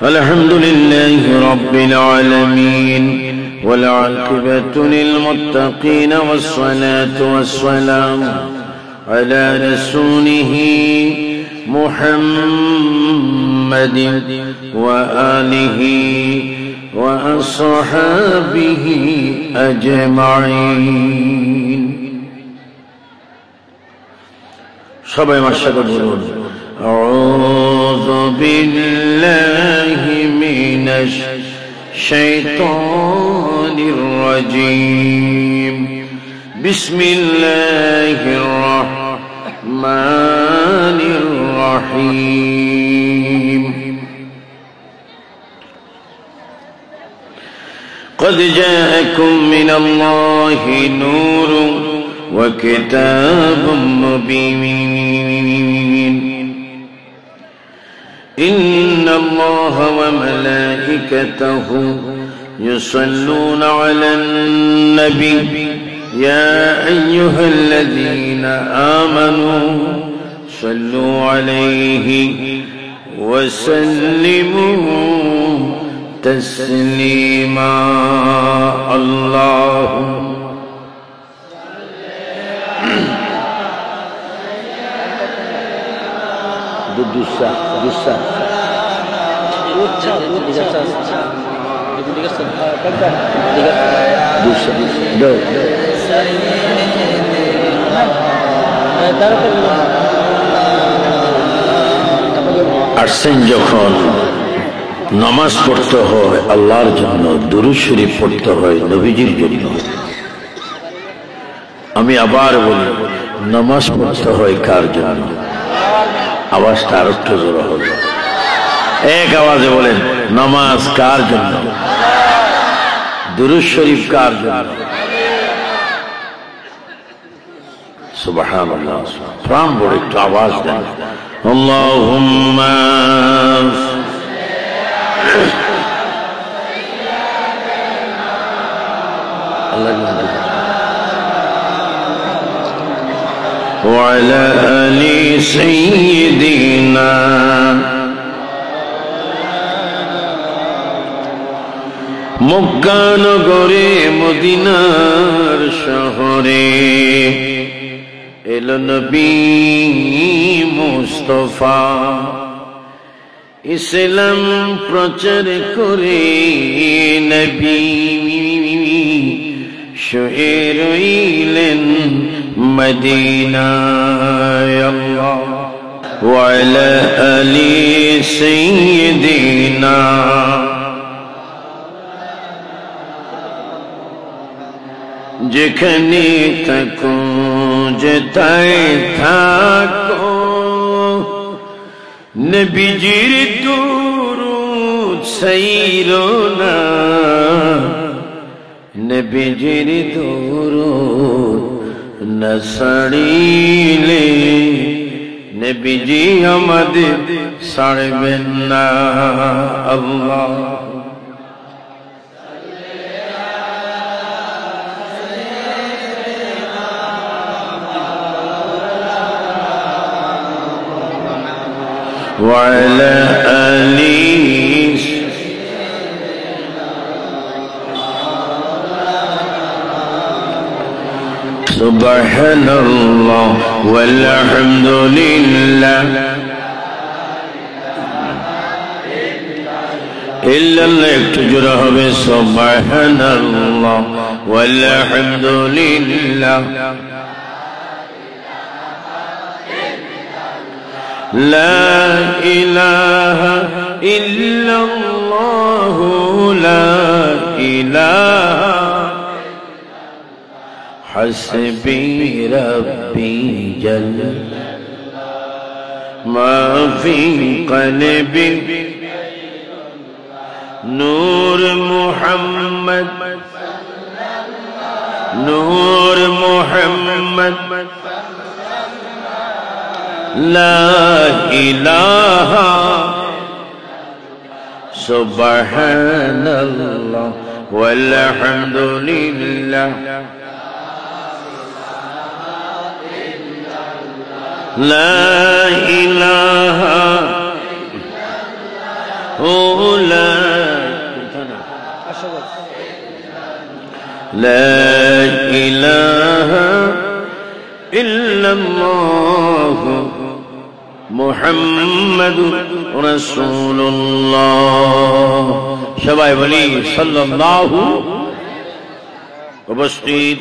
الحمد لله رب العالمين والعاقبة للمتقين والصلاة والسلام على رسوله محمد وآله وأصحابه أجمعين সবাই আমার সাথে বলুন أعوذ بالله من الشيطان الرجيم بسم الله الرحمن الرحيم قد جاءكم من الله نور وكتاب مبين إن الله وملائكته يصلون على النبي يا أيها الذين آمنوا صلوا عليه وسلموا تسليما اللهم دوسا আসছেন যখন নামাজ পড়তে হয় আল্লাহর জন্য, দুরূদ শরীফ পড়তে হয় নবীজির জন্য। আমি আবার বলি, নামাজ পড়তে হয় কার জন্য? আওয়াজটা আর একটু জোরে হবে, এক আওয়াজে বলেন, নামাজ কার জন্য? দুরূদ শরীফ কার জন্য? সুবহানাল্লাহ। প্রাণ ভরে একটু আওয়াজ দেন, আল্লাহুম্মা وعلى آل سيدنا মক্কা নগরে মদিনার শহরে এলো নবী মুস্তাফা, ইসলাম প্রচার করে নবী শুয়ে রইলেন মদিনায়। আল্লাহ ওয়া আলা আলি সাইয়্যিদিনা যেখানে থাকো যেথায় থাকো নবীজির দুরূদ ছাইরো না, নবীজির দুরূদ না ছাড়িলে নবীজি আমাদের ছাড়বেন না। আল্লাহ وعلى آله سبحان الله والحمد لله إلا الله اكتجره سبحان الله والحمد لله لا إله إلا الله لا إله حسبي ربي جل ما في قلبي نور محمد نور محمد لا إله سبحان الله والحمد لله لا إله লা ইলাহা ইল্লাল্লাহ মুহাম্মাদুর রাসূলুল্লাহ। সবাই বলি সাল্লাল্লাহু। উপস্থিত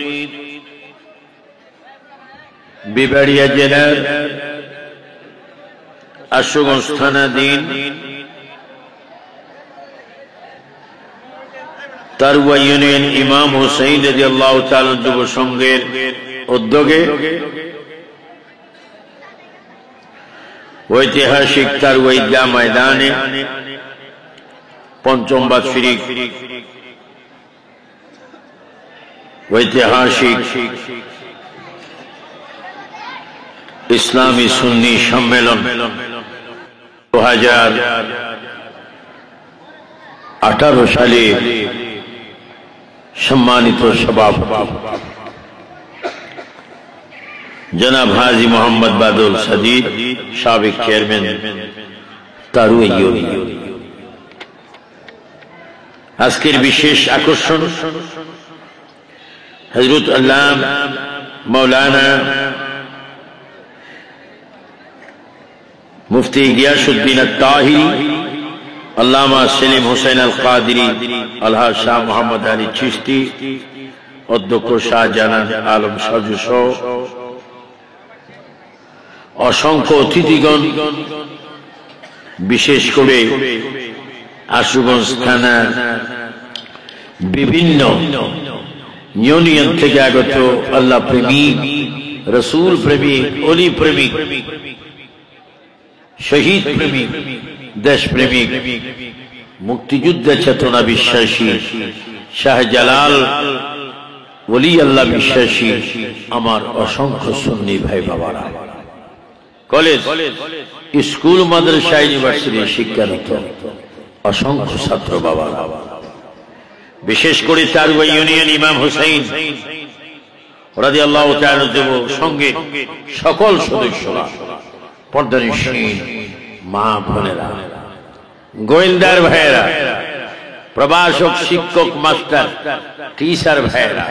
বিবাড়িয়া জেলার আশুগঞ্জ থানাধীন তারুয়া ইউনিয়ন ইমাম হুসাইন রাদিয়াল্লাহু তাআলা যুব সংঘের উদ্যোগে ঐতিহাসিক তারুয়া ঈদগাহ ময়দানে পঞ্চম বাৎসরিক ঐতিহাসিক ইসলামী সুন্নি সম্মেলন 2018 সালে সম্মানিত সভাপতি জনাব হাজী মোহাম্মদ বাদল সাদিদ, সাবেক চেয়ারম্যান তারুয়া ইউনিয়ন। আজকের বিশেষ আকর্ষণ হযরত আল্লামা মাওলানা মুফতি গিয়াসউদ্দিন আত-তাহিরি, আল্লামা সেলিম হোসেন আল কাদেরী, আলহাজ শাহ মোহাম্মদ আলী চিশতি, অধ্যক্ষ শাহজাহান আলম সাজু সহ অসংখ্য অতিথিগণ, বিশেষ করে আশুগঞ্জ থানার বিভিন্ন ইউনিয়ন থেকে আগত আল্লাহ প্রেমিক, রসুল প্রেমিক, অলি প্রেমিক, শহীদ প্রেমিক, দেশ প্রেমিক, মুক্তিযুদ্ধের চেতনা বিশ্বাসী, শাহজালাল ওলি আল্লাহ বিশ্বাসী আমার অসংখ্য সুন্নি ভাই বাবারা, কলেজ, স্কুল, মাদ্রাসা, ইউনিভার্সিটি শিক্ষারত অসংখ্য ছাত্র বাবারা, বিশেষ করে তারুয়া ইউনিয়ন ইমাম হুসাইন রাদিয়াল্লাহু তাআলা যুব সংঘের সকল সদস্যরা, পর্দানিশীন মা বোনেরা, গোয়েন্দার ভাইয়েরা, প্রভাষক, শিক্ষক, মাস্টার, টিচার ভাইয়েরা,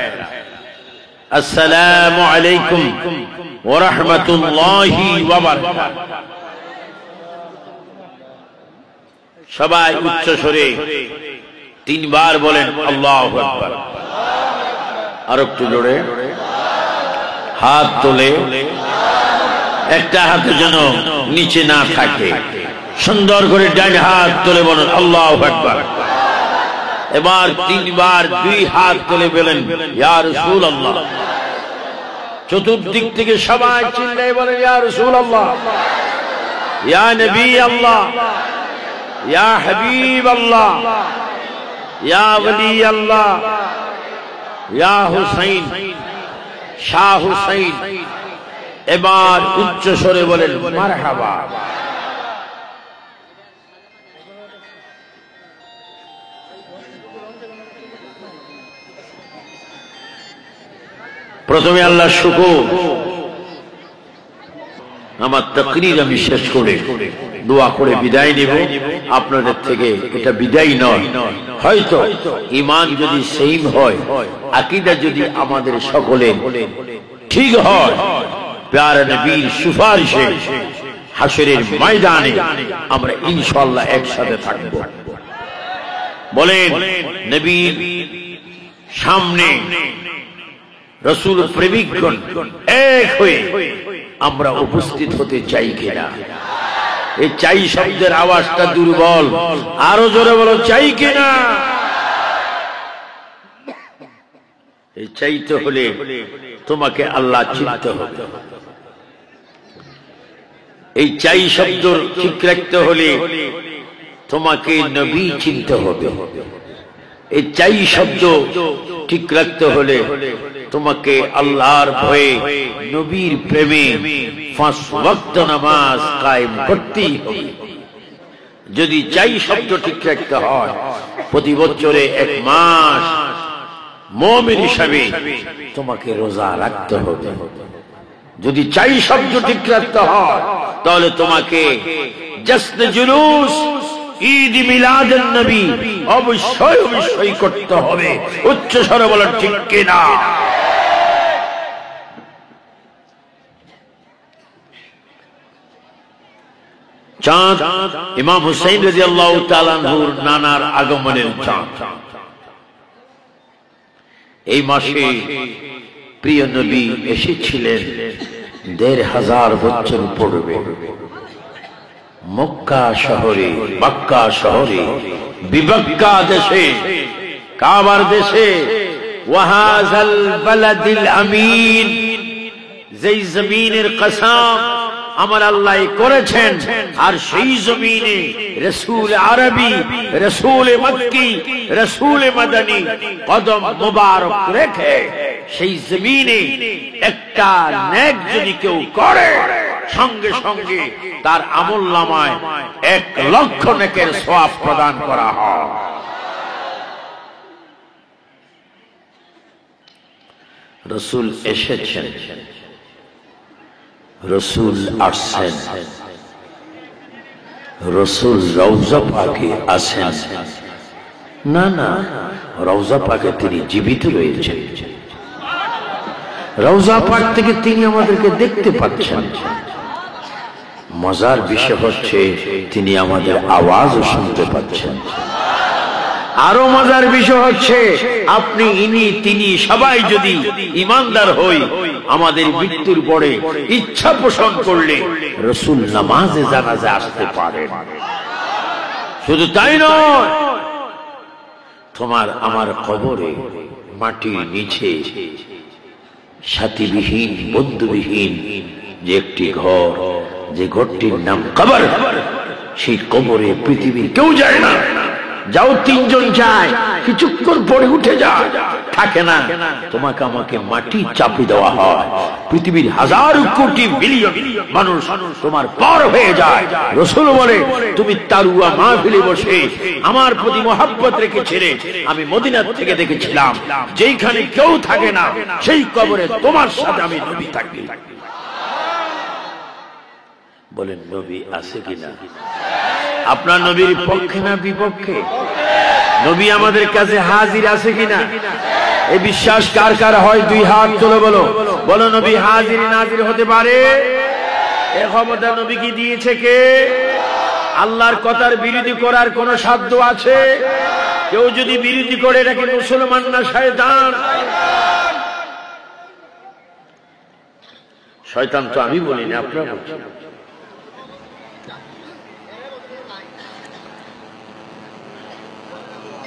আসসালামু আলাইকুম ওয়া রাহমাতুল্লাহি ওয়া বারাকাতুহু। সবাই উচ্চ স্বরে তিনবার বলেন আল্লাহু আকবার। আর একটু জোরে হাত তোলে, একটা হাত যেন নিচে না থাকে, সুন্দর করে ডান হাত তুলে বলেন আল্লাহু আকবার। এবার তিনবার দুই হাত তুলে বলেন ইয়া রাসূলুল্লাহ। চতুর্দিক থেকে সবাই চিল্লায় বলেন ইয়া রাসূলুল্লাহ, ইয়া নবী আল্লাহ, ইয়া হাবিব আল্লাহ, ইয়া ওলি আল্লাহ, ইয়া হুসাইন, শাহ হুসাইন। এবার উচ্চ স্বরে বলেন মারহাবা। প্রথমে আল্লাহ শুকর, আমার তাকরীর আমি শেষ করে দোয়া করে বিদায় নেব আপনাদের থেকে। এটা বিদায় নয়, হয়তো ঈমান যদি সেম হয়, আকীদা যদি আমাদের সকলের ঠিক হয়, প্যারা নবীর সুপারিশে হাশরের ময়দানে আমরা ইনশাআল্লাহ একসাথে থাকব। বলেন নবীর সামনে রাসূল প্রেমিকগণ এক হয়ে আমরা উপস্থিত হতে চাই কিনা? এই চাই শব্দের আওয়াজটা দুর্বল, আরো জোরে বলো চাই কিনা? এই চাইতে হলে তোমাকে আল্লাহ চিনতে হবে। এই চাই শব্দ ঠিক রাখতে হলে তোমাকে নবী চিনতে হবে। এই চাই শব্দ ঠিক রাখতে হলে তোমাকে আল্লাহর ভয়ে, নবীর প্রেমে 5 ওয়াক্ত নামাজ কায়েম করতেই হবে। যদি চাই শব্দ ঠিক রাখতে হয়, প্রতি বছরে 1 মাস মুমিন হিসাবে তোমাকে রোজা রাখতে হবে। যদি চাই শব্দ ঠিক রাখতে হয়, তাহলে তোমাকে জশ্ন জুলুস ঈদ মিলাদুন নবী অবশ্যই অবশ্যই করতে হবে। উচ্চ স্বরে বলেন ঠিক কিনা? চাঁদ ইমাম হুসাইন রাদিয়াল্লাহু তাআলা আনহুর নানার আগমনের চাঁদ। এই মাসে প্রিয় নবী এসেছিলেন ১৫০০ বছর পূর্বে মক্কা শহরে, মক্কা শহরে, বিমক্কা দেশে, কাবার দেশে। ওয়াহাযাল বালাদিল আমিন, যেই জমিনের কসম আমার আল্লাহ করেছেন, আর সেই জমিনে রাসূল আরবি, রাসূল মক্কি, রাসূল মাদানী কদম মুবারক রেখে সেই জমিনে একটা নেক যদি কেউ করে, সঙ্গে সঙ্গে তার আমলনামায় ১,০০,০০০ নেকের সওয়াব প্রদান করা হয়। রাসূল এসেছেন, রাসূল আসছেন, রাসূল রওজা পাকে আছেন না, না, রওজা পাকে তিনি জীবিত রয়েছেন। রওজা পাক থেকে তিনি আমাদেরকে দেখতে পাচ্ছেন। মজার বিষয় হচ্ছে তিনি আমাদের আওয়াজও শুনতে পাচ্ছেন। আরো মজার বিষয় হচ্ছে আপনি, ইনি, তিনি সবাই যদি ইমানদার হই, আমাদের মৃত্যুর পরে ইচ্ছা পোষণ করলে রাসূল নামাজে জানাজা আসতে পারেন। শুধু তাই নয়, তোমার আমার কবরে মাটির নিচে সাথীবিহীন, বন্ধুবিহীন যে একটি ঘর, যে ঘরটির নাম কবর, সেই কবরে পৃথিবীর কেউ যায় না। যাও ৩ জন যায়, কিছুক্ষণ পরে উঠে যায়, থাকে না। তোমাকে আমাকে মাটি চাপি দেওয়া হয়, পৃথিবীর ১০০০ কোটি বিলিয়ন মানুষ তোমার পর হয়ে যায়। রাসূল বলে, তুমি তারুয়া মাহফিলে বসে আমার প্রতি মহব্বত রেখেছিলে। আমি মদিনা থেকে দেখেছিলাম, যেইখানে কেউ থাকে না সেই কবরে তোমার সাথে আমি নবী থাকি। বলেন নবী আছে কিনা? আপনার নবীর পক্ষে না বিপক্ষে? নবী আমাদের কাছে হাজির আছে কিনা? এই বিশ্বাস কার কার হয়? 2 হাত তুলে বলো, বলো নবী হাজির নাজির হতে পারে। এই ক্ষমতা নবীকে দিয়েছে কে? আল্লাহর কথার বিরোধী করার কোন সাধ্য আছে? কেউ যদি বিরোধী করে, এটা কি মুসলমান না শয়তান? শয়তান তো আমি বলি না, আপনারা বলছেন।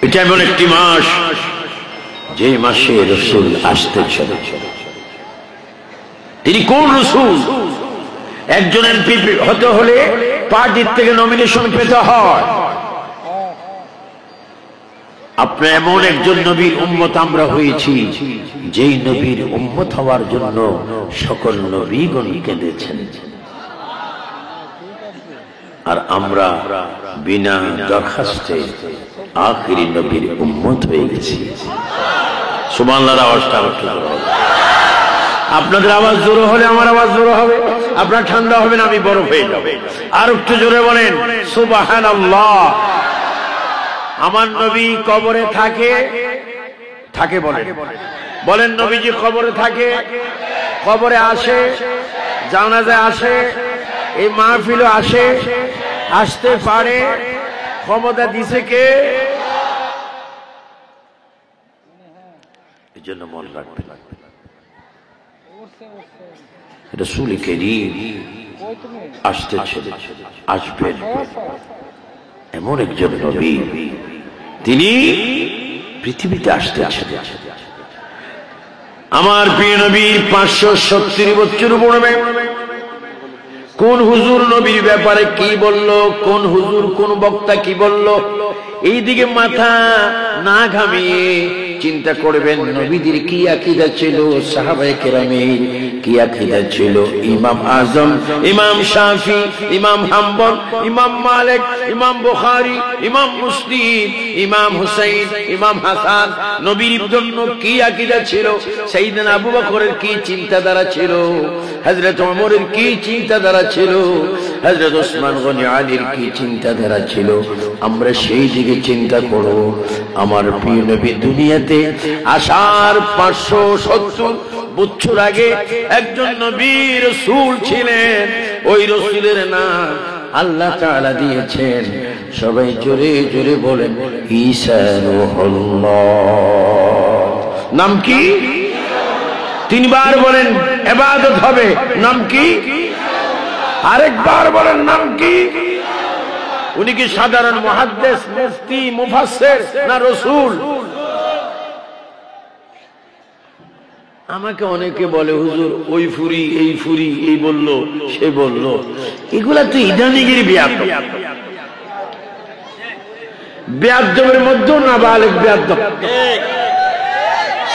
এটা এমন একটি মাস, যে মাসে রাসূল আসতেছেন। তিনি কোন রাসূল? একজন এমপি হতে হলে পার্টির থেকে নমিনেশন পেতে হয়। আপনি এমন একজন নবীর উম্মত আমরা হয়েছি, যেই নবীর উম্মত হওয়ার জন্য সকল নবীগণ কেঁদেছেন, আর আমরা বিনা দরখাস্তে আখিরি নবীর উম্মত হয়ে গেছি। সুবহানাল্লাহর আওয়াজটা উঠল। আপনাদের আওয়াজ জোরে হলে আমার আওয়াজ জোরে হবে, আপনার ঠান্ডা হবে না, আমি বরফ হয়ে যাবে। আর একটু জোরে বলেন সুবহানাল্লাহ। আমার নবী কবরে থাকে, থাকে বলেন, বলেন নবীজি কবরে থাকে, কবরে আসে, জানাজা আসে, এই মাহফিলও আসে, আসতে পারে। ক্ষমতা দিছে কে? এই জন্য মনে রাখবেন, রাসূল কারীম আসতেছেন, আসবেন, এমন একজন নবী, তিনি পৃথিবীতে আসতেছেন। আমার প্রিয় নবীর ৫৭০ বছর পড়বে। কোন হুজুর নবীর ব্যাপারে কি বলল, কোন হুজুর কোন বক্তা কি বলল, এইদিকে মাথা না ঘামিয়ে চিন্তা করবেন নবীদের কি আকীদা ছিল, সাহাবায়ে কেরামের কি আকীদা ছিল। ইমাম আজম, ইমাম শাফি, ইমাম হাম্বল, ইমাম মালিক, ইমাম বুখারী, ইমাম মুসলিম, ইমাম হুসাইন, ইমাম হাসান, নবীর জন্য কি আকীদা ছিল, সাইয়েদনা আবু বকরের কি চিন্তাধারা ছিল, হযরত ওমরের কি চিন্তাধারা ছিল, হযরত ওসমান গনি আলীর কি চিন্তাধারা ছিল, আমরা সেই দিকে চিন্তা করব। আমার প্রিয় নবী দুনিয়াতে আসার 570 বছর আগে একজন নবী রাসূল ছিলেন। ওই রাসূলের নাম আল্লাহ তাআলা দিয়েছেন, সবাই জোরে জোরে বলেন, ঈসা রূহুল্লাহ। নাম কি? 3 বার বলেন, ইবাদত হবে। নাম কি? আরেকবার বলেন, নাম কি? উনি কি সাধারণ মুহাদ্দিস, মুফতি, মুফাসসির না রাসূল? আমাকে অনেকে বলে, হুজুর ওই ফুরি এই ফুরি, এই বলল সে বলল, এগুলা তো ইদানিগির বিয়াদব। বিয়াদবের মধ্যেও না বালেগ বিয়াদব,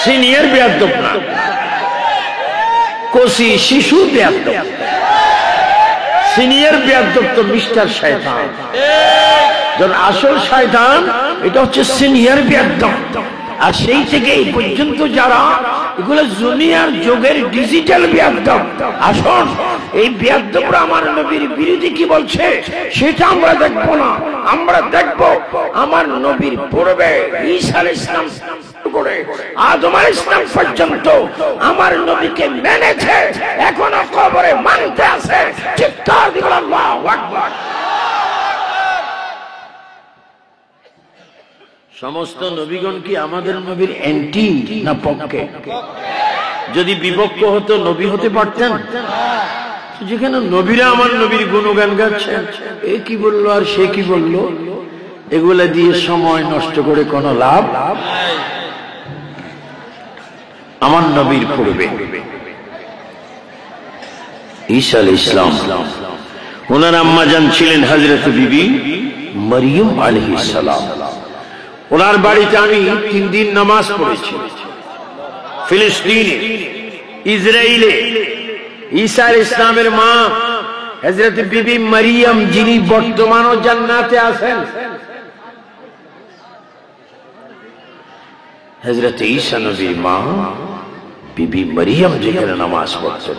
সিনিয়র বিয়াদব না, কোসি শিশু বিয়াদব। সিনিয়র বিয়াদব তো মিস্টার শয়তান, যখন আসল শয়তান এটা হচ্ছে সিনিয়র বিয়াদব। আর সেই থেকে এই পর্যন্ত যারা এগুলো জুনিয়র যুগের ডিজিটাল বিয়াদব। আসুন এই বিয়াদবরা আমার নবীর বিরোধী কি বলছে সেটা আমরা দেখবো না, আমরা দেখবো আমার নবীর পূর্বে ঈসা আলাইহিস সালাম করে আদম আলাইহিস সালাম পর্যন্ত আমার নবীকে মেনেছে, এখনো কবরে মানতে আছে। চিৎকার দিবেন আল্লাহু আকবার। সমস্ত নবীগণ কি আমাদের নবীর অ্যান্টি না পক্ষে? যদি বিপক্ষ হতো নবী হতে পারতেন? যেখানে নবীরা আমার নবীর গুণগান গাচ্ছেন, এ কি বললো আর সে কি বললো, এগুলা দিয়ে সময় নষ্ট করে কোনো লাভ। আমার নবীর পূর্বে ঈসা আলাইহিস সালাম, ওনার আম্মা জান ছিলেন হযরত বিবি মরিয়ম আলাইহিস সালাম। ওনার বাড়িতে আমি 3 দিন নামাজ পড়েছি। ফিলিস্তিনে, ইসরায়েলে ঈসা আলাইহিস সালামের মা হযরত বিবি মরিয়ম, যিনি বর্তমানও জান্নাতে আছেন, হযরত ঈসা নবীর মা বিবি মরিয়ম যেখানে নামাজ পড়তেন,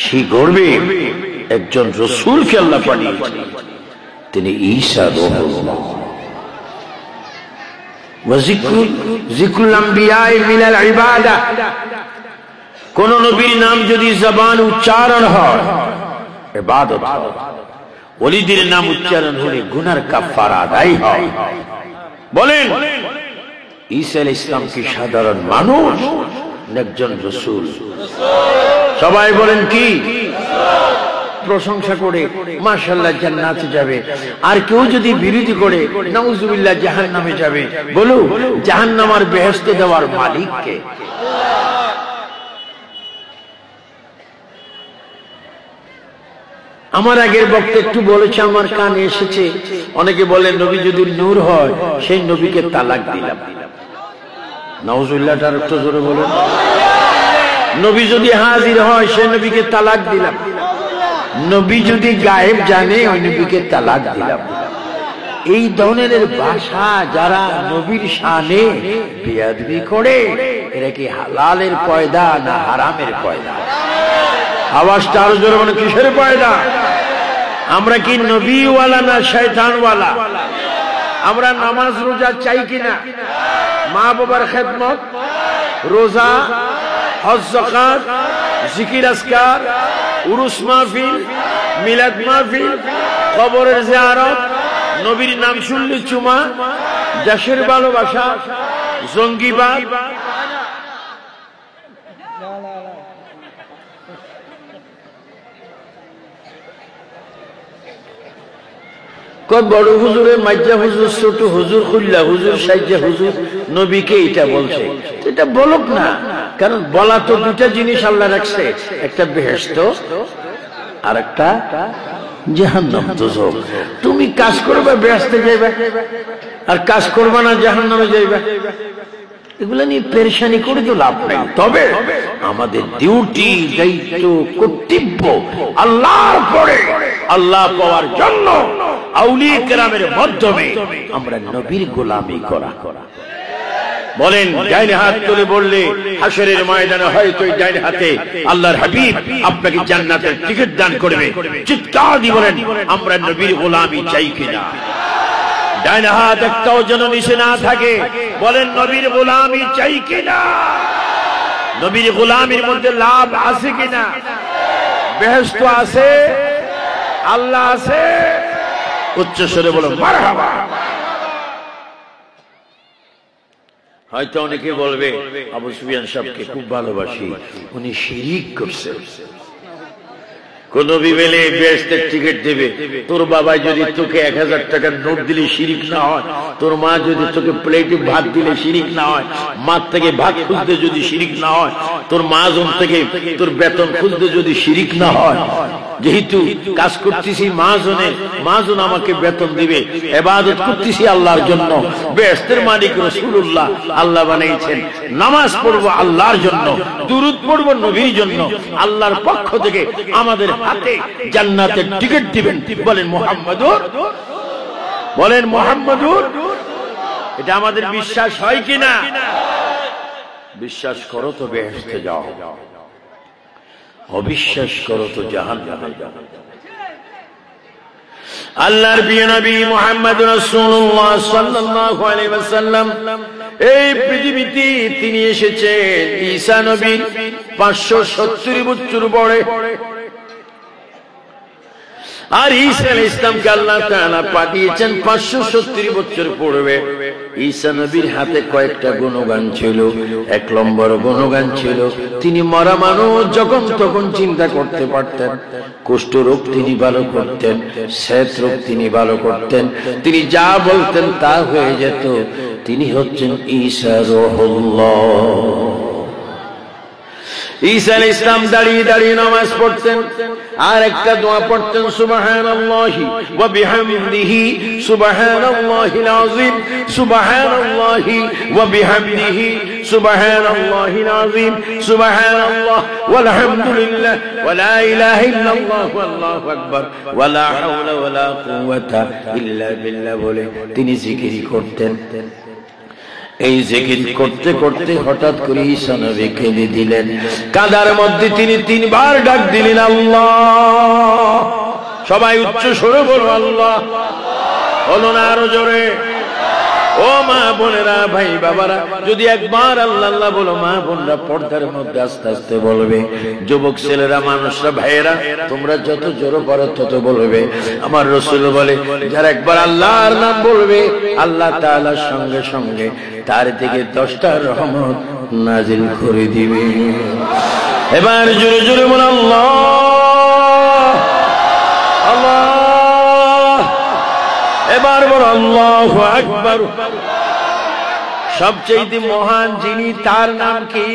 সেই গর্বে একজন রাসূলকে আল্লাহ পাঠিয়েছেন, তিনি ঈসা রূহুল্লাহ। যিকরুল আম্বিয়া মিনাল ইবাদা, কোন নবীর নাম যদি জবান উচ্চারণ হয় ইবাদত, ওলিদের নাম উচ্চারণ হলে গুনার কাফারা আদায় হয়। বলেন ঈসা আলাইহিস সালাম কি সাধারণ মানুষ, একজন রাসূল? সবাই বলেন কি? প্রশংসা করে মাশাআল্লাহ জান্নাতে যাবে, আর কেউ যদি বিরোধী করে নাউজুবিল্লাহ জাহান্নামে যাবে। বলো জাহান্নাম আর বেহেশত দেওয়ার মালিক কে? আমার আগের বক্তা একটু বলেছে, আমার কানে এসেছে, অনেকে বলেন নবী যদি নূর হয় সেই নবীকে তালাক দিলাম। নাউজুবিল্লাহটার একটু জোরে বলেন। নবী যদি হাজির হয় সেই নবীকে তালাক দিলাম। নবী যদি গায়েব জানে ওই নবীকে তালাক দিলাম। এই ধরনের ভাষা যারা নবীর শানে বেয়াদবি করে, এরা কি হালালের পয়দা না হারামের পয়দা? আওয়াজটা আরো জোরে বলেন, কিসের পয়দা? আমরা কি নবীওয়ালা না শয়তানওয়ালা? আমরা নামাজ রোজা চাই কিনা? মা বাবার খেদমত, রোজা, হজ, যাকাত, জিকির আজকার, উরুস মাহফিল, মিলাদ মাহফিল, কবরের জিয়ারত, নবীর নাম শুনলে চুমা, দেশের ভালোবাসা, জঙ্গিবাদ, বড় হুজুরের মাইজা হুজুর, ছোট হুজুর, খুল্লা হুজুর, সাইজা হুজুর নবীকে এটা বলছে। এটা বলুক না, কারণ বলা তো দুটা জিনিস আল্লাহ রাখছে, একটা বেহেশত আর একটা জাহান্নাম, দোজখ। তুমি কাজ করবে বেহেশতে যাইবা, আর কাজ করবা না জাহান্নামে যাইবা। এগুলা নিয়ে পেরেশানি করে তো লাভ নাই। তবে আমাদের ডিউটি, দায়িত্ব, কর্তব্য আল্লাহর পরে আল্লাহ পাওয়ার জন্য আউলিয়া কেরামের মাধ্যমে আমরা নবীর গোলামি করা। বলেন ডাইনে হাত তুলে বললে হাশরের ময়দানে হয়তো এই ডাইনে হাতে আল্লাহর হাবিব আপনাকে জান্নাতের টিকিট দান করবে। চিৎকার দিয়ে বলেন আমরা নবীর গোলামি চাই কিনা? ডাইনে হাত একটাও যেন নিচে না থাকে। বলেন নবীর গোলামি চাই কিনা? নবীর গোলামির মধ্যে লাভ আছে কিনা? বেহেশত আছে, আল্লাহ আছে। উচ্চ স্বরে বলো মারহাবা। হয়তো অনেকে বলবে আবু সুফিয়ান সাহেবকে খুব ভালোবাসি, উনি শিরিক করছে। কোন বিবেলে বেহেশতের টিকিট দেবে? তোর বাবা যদি তোকে 1000 টাকার নোট দিলে শিরিক না হয়, তোর মা যদি তোকে প্লেটে ভাত দিলে শিরিক না হয়, মার থেকে ভাত খুঁজতে যদি শিরিক না হয়, তোর মাজন থেকে তোর বেতন খুঁজতে যদি শিরিক না হয়, যেহেতু কাজ করতেছি মাজন আমাকে বেতন দিবে, ইবাদত করতেছি আল্লাহর জন্য, বেহেশতের মালিক রাসূলুল্লাহ আল্লাহ বানাইছেন, নামাজ পড়বো আল্লাহর জন্য, দুরূদ পড়বো নবীর জন্য, আল্লাহর পক্ষ থেকে আমাদের হাতে জান্নাতের টিকিট দিবেন। বলেন মুহাম্মাদুর, বলেন মুহাম্মাদুর। এটা আমাদের বিশ্বাস হয় কিনা? বিশ্বাস করো তো বেহেশতে যাও, অবিশ্বাস করো তো জাহান্নামে যাও। আল্লাহর প্রিয় নবী মুহাম্মদ রাসূলুল্লাহ সাল্লাল্লাহু আলাইহি ওয়াসাল্লাম এই পৃথিবীতে তিনি এসেছেন ঈসা নবীর 570 বছর পরে। আর ঈসা আলাইহিস সালামকে আল্লাহ তাআলা পাঠিয়েছেন 570 বছর পূর্বে। ঈসা নবীর হাতে কয়েকটা গুণগান ছিল। 1 নম্বর গুণগান ছিল তিনি মরা মানুষ যখন তখন চিন্তা করতে পারতেন, কুষ্ঠ রোগ তিনি ভালো করতেন, শ্বেত রোগ তিনি ভালো করতেন, তিনি যা বলতেন তা হয়ে যেত। তিনি হচ্ছেন ঈসা রূহুল্লাহ। ঈসা আলাইহিস সালাম দাঁড়িয়ে দাঁড়িয়ে নামাজ পড়তেন আর একটা দোয়া পড়তেন, সুবহানাল্লাহি ওয়া বিহামদিহি সুবহানাল্লাহিল আযীম, সুবহানাল্লাহি ওয়া বিহামদিহি সুবহানাল্লাহিল আযীম, সুবহানাল্লাহ ওয়াল হামদুলিল্লাহ ওয়া লা ইলাহা ইল্লাল্লাহু আল্লাহু আকবার ওয়া লা হাওলা ওয়া লা কুওয়াতা ইল্লা বিল্লাহ বলে তিনি জিকির করতেন। এই জিকির করতে করতে হঠাৎ করে ঈসা নবী কেঁদে দিলেন। কাঁদার মধ্যে তিনি 3 বার ডাক দিলেন আল্লাহ। সবাই উচ্চ স্বরে বলো আল্লাহ। বলো না আরো জোরে। ও মা বোনেরা, ভাই বাবারা, যদি একবার আল্লাহ আল্লাহ বলো, মা বোনরা পর্দার মধ্যে আস্তে আস্তে বলবে, যুবক ছেলেরা, মানুষরা, ভাইয়েরা, তোমরা যত জোরে পারো তত বলবে। আমার রাসূল বলে যারা একবার আল্লাহর নাম বলবে আল্লাহ তাআলার সঙ্গে সঙ্গে তার থেকে 10টা রহমত নাজিল করে দিবে। এবার জোরে জোরে বল আল্লাহ আল্লাহ। এবার বল আল্লাহু আকবার। সবচেয়ে মহান যিনি, তার নাম কি?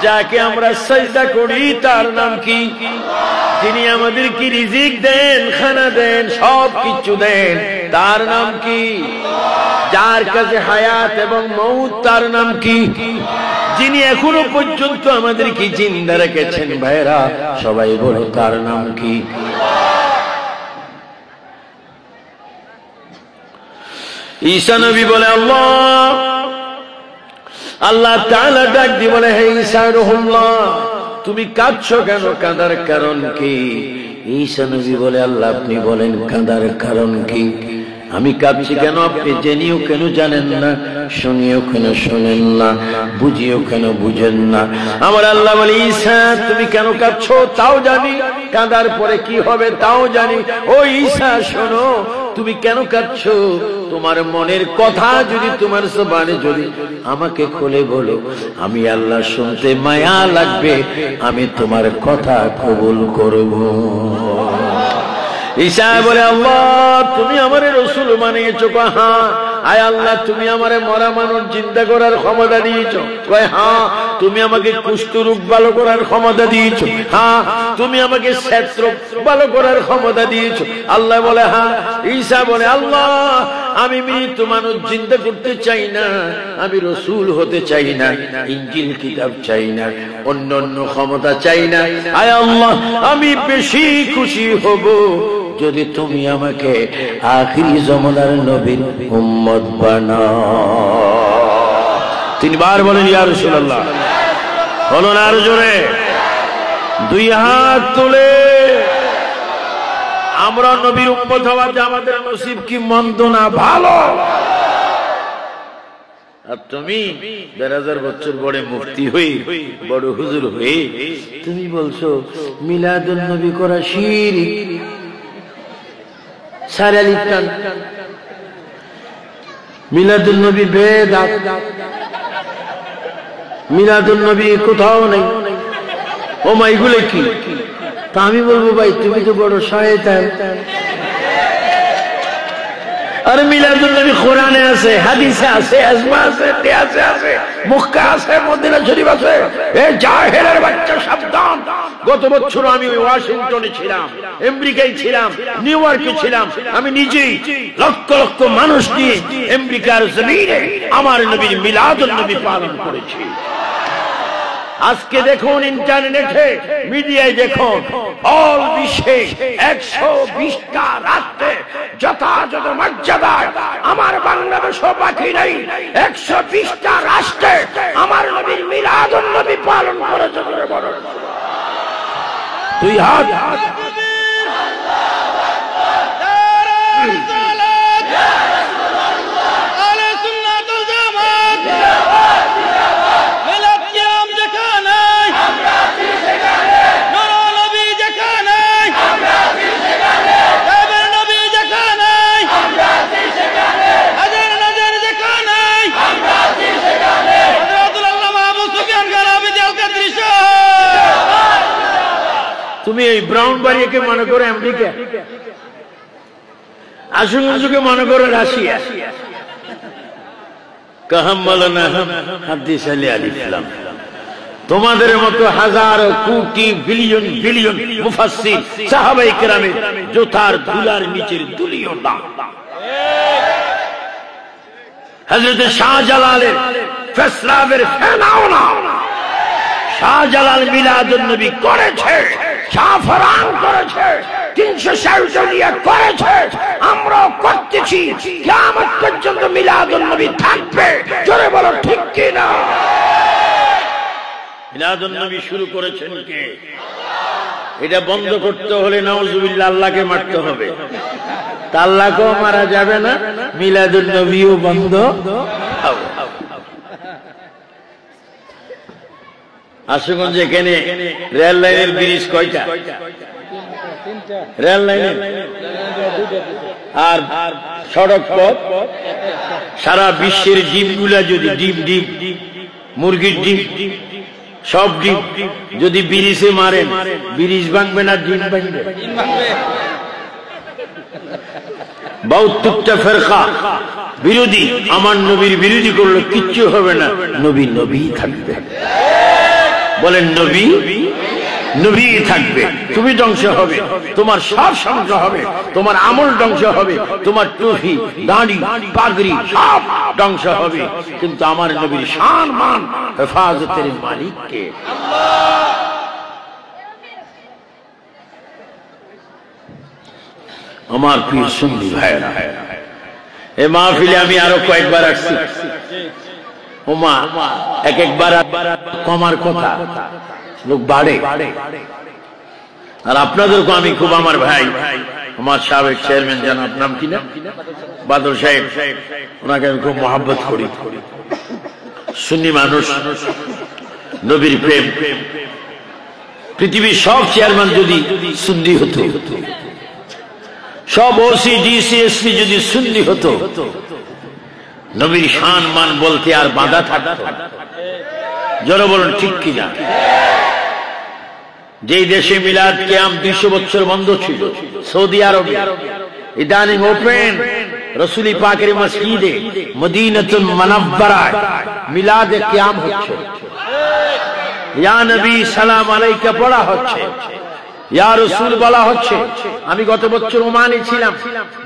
যাকে আমরা সিজদা করি তার নাম কি? যিনি আমাদেরকে রিজিক দেন, খানা দেন, সব কিছু দেন, তার নাম কি? যার কাছে হায়াত এবং মউত, তার নাম কি? যিনি এখনো পর্যন্ত আমাদেরকে জিন্দা রেখেছেন, ভাইরা সবাই বলো তার নাম কি? ঈসা নবী বলে আল্লাহ। আল্লাহ তাআলা ডাক দিয়ে বলে, হে ঈসা রূহুল্লাহ, তুমি কাঁদছো কেন? কাঁদার কারণ কি? ঈসা নবী বলে, আল্লাহ আপনি বলেন কাঁদার কারণ কি? আমি কাঁদছি কেন আপনি জেনেও কেন জানেন না, শুনিও কেন শোনেন না, বুঝিও কেন বুঝেন না। আমার আল্লাহ বলে, ঈসা তুমি কেন কাঁদছো তাও জানি, কাঁদার পরে কি হবে তাও জানি। ও ঈসা শোনো, তুমি কেন কাঁদছো? তোমার মনের কথা যদি তোমার জবানে যদি আমাকে খুলে বলো, আমি আল্লাহ শুনতে মায়া লাগবে, আমি তোমার কথা কবুল করব। ঈসা বলে, আল্লাহ তুমি আমারে রাসূল বানিয়েছো? হ্যাঁ। আয় আল্লাহ তুমি আমারে মরা মানুষ জিন্দা করার ক্ষমতা দিয়েছো? হ্যাঁ। তুমি আমাকে কুষ্ঠ রোগ ভালো করার ক্ষমতা দিয়েছো? হ্যাঁ। তুমি আমাকে শ্বেত রোগ ভালো করার ক্ষমতা দিয়েছো? আল্লাহ বলে হ্যাঁ। ঈসা বলে, আল্লাহ আমি মৃত মানুষ জিন্দা করতে চাই না, আমি রাসূল হতে চাই না, ইনজিল কিতাব চাই না, অন্য অন্য ক্ষমতা চাই না। আয় আল্লাহ আমি বেশি খুশি হব যদি তুমি আমাকে আখিরি জামানার নবীর উম্মত বানাও। তিনবার বলেন ইয়া রাসূলুল্লাহ। বলুন আরো জোরে। দুই হাত তুলে আমরা নবীর উম্মত হওয়া যে আমাদের নসিব কি মন্দ না, ভালো। আর তুমি ১,৫০০ বছর বড় মুফতি হয়ে, বড় হুজুর হয়ে তুমি বলছো মিলাদুন নবী করা শিরক। সারা লিখতাম মিলাদুন নবী বেদাত, মিলাদুন নবী কোথাও নেই। ও মা এগুলো কি? তা আমি বলবো ভাই তুমি তো বড় শয়তান। আর মিলাদুন নবী কোরআনে আছে, হাদিসে আছে, আজমা আছে, ইতিহাসে আছে, মক্কা আছে, মদিনা শরীফ আছে। এই জাহেলের বাচ্চা সাবধান। গত বছর আমি ওয়াশিংটনে ছিলাম, আমেরিকায় ছিলাম, নিউ ইয়র্কে ছিলাম। আমি নিজেই লক্ষ লক্ষ মানুষ নিয়ে আমেরিকার জমিনে আমার নবীর মিলাদুন নবী পালন করেছি। আজকে দেখুন ইন্টারনেটে, মিডিয়ায় দেখুন, অল বিশ্বে 120টা রাষ্ট্রে যথাযথ মর্যাদায়, আমার বাংলাদেশও বাকি নেই, 120টা রাষ্ট্রে আমার নবীর মিলাদুন নবী পালন করেছে। দুই হাত তুমি এই ব্রাউনবাড়িকে মনে করো আমেরিকা, আশুগঞ্জকে মনে করো রাশিয়া। তোমাদের মতো হাজার কোটি বিলিয়ন বিলিয়ন মুফাসসির সাহাবায়ে কেরামের জোতার ধুলার নিচের দুলিও না। হযরত শাহজালালের ফেসলাবের ফেনাও না। শাহজালাল মিলাদুন নবী করেছে, শাহফরান করেছে, 360 করেছে, আমরাও করতেছি। কিয়ামত পর্যন্ত মিলাদুন নবী থাকবে। জোরে বলো ঠিক কি না? মিলাদুন নবী শুরু করেছেন কে? এটা বন্ধ করতে হলে নাউজুবিল্লাহ আল্লাহকে মারতে হবে। তা আল্লাহকেও মারা যাবে না, মিলাদুন নবীও বন্ধ হবে। আশুগঞ্জ এখানে রেল লাইনের ব্রিজ কয়টা? রেল লাইনের আর সড়ক পথ। সারা বিশ্বের ডিমগুলা যদি ডিম মুরগির ডিম, সব ডিম যদি ব্রিজে মারেন, ব্রিজ ভাঙবে না, ডিম ভাঙবে। 72টা ফেরকা বিরোধী আমার নবীর বিরোধী করলে কিচ্ছু হবে না, নবী নবী থাকবে। বলেন নবী নবী থাকবে। তুমি ধ্বংস হবে, তোমার সব ধ্বংস হবে, তোমার আমল ধ্বংস হবে, তোমার টুপি দাড়ি পাগড়ি সব ধ্বংস হবে, কিন্তু আমার নবীর শান মান হেফাজতের মালিক কে? আমার প্রিয় সুন্নি ভাইরা, এই মাহফিলে আমি আরো কয়েকবার আসছি। ওমা এক একবার কমার কথা, লোক বাড়ে। আর আপনাদেরকে আমি খুব, আমার ভাই, আমার সাবেক চেয়ারম্যান জানাব, নাম কি না, বাদল সাহেব, ওনাকে আমি খুব মহব্বত করি। সুন্নি মানুষ, নবীর প্রেম। পৃথিবীর সব চেয়ারম্যান যদি সুন্নি হতো, সব ওসি ডিসি এসপি যদি সুন্নি হতো, নবীর শান মান বলতে আর বাধা থাকতো? জোরে বলুন ঠিক কিনা? যেই দেশে মিলাদ কিয়াম 200 বছর বন্ধ ছিল, সৌদি আরবে, ইদানিং ওপেন রাসূল পাকের মসজিদে মদিনাতুল মুনাওয়ারায় মিলাদে কিয়াম হচ্ছে। ইয়া নবী সালাম আলাইকা পড়া হচ্ছে। ইয়া রাসূল বলা হচ্ছে, আমি গত বছর ওমানে ছিলাম,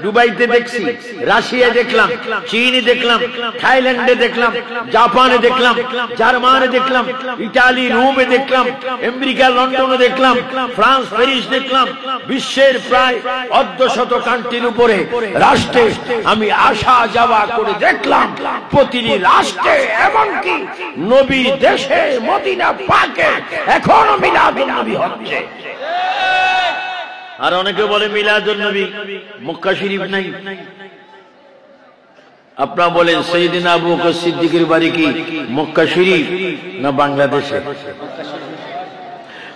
দুবাইতে দেখছি, রাশিয়া দেখলাম, চীনে দেখলাম, থাইল্যান্ডে দেখলাম, জাপানে দেখলাম, জার্মানে দেখলাম, ইতালি রোমে দেখলাম, আমেরিকা লন্ডনে দেখলাম, ফ্রান্স প্যারিস দেখলাম, বিশ্বের প্রায় অর্ধশত কান্ট্রির উপরে রাষ্ট্রে আমি আসা যাওয়া করে দেখলাম, প্রতিটি রাষ্ট্রে এমনকি নবী দেশে মদিনা পাকে এখনো মিলাদুন নবী হচ্ছে। আর অনেকে বলে মিলাদুন নবী মক্কা শরীফ নাই। আপনারা বলেন সাইয়েদনা আবু বকর সিদ্দিকের বাড়ি কি মক্কা শরীফ না বাংলাদেশে?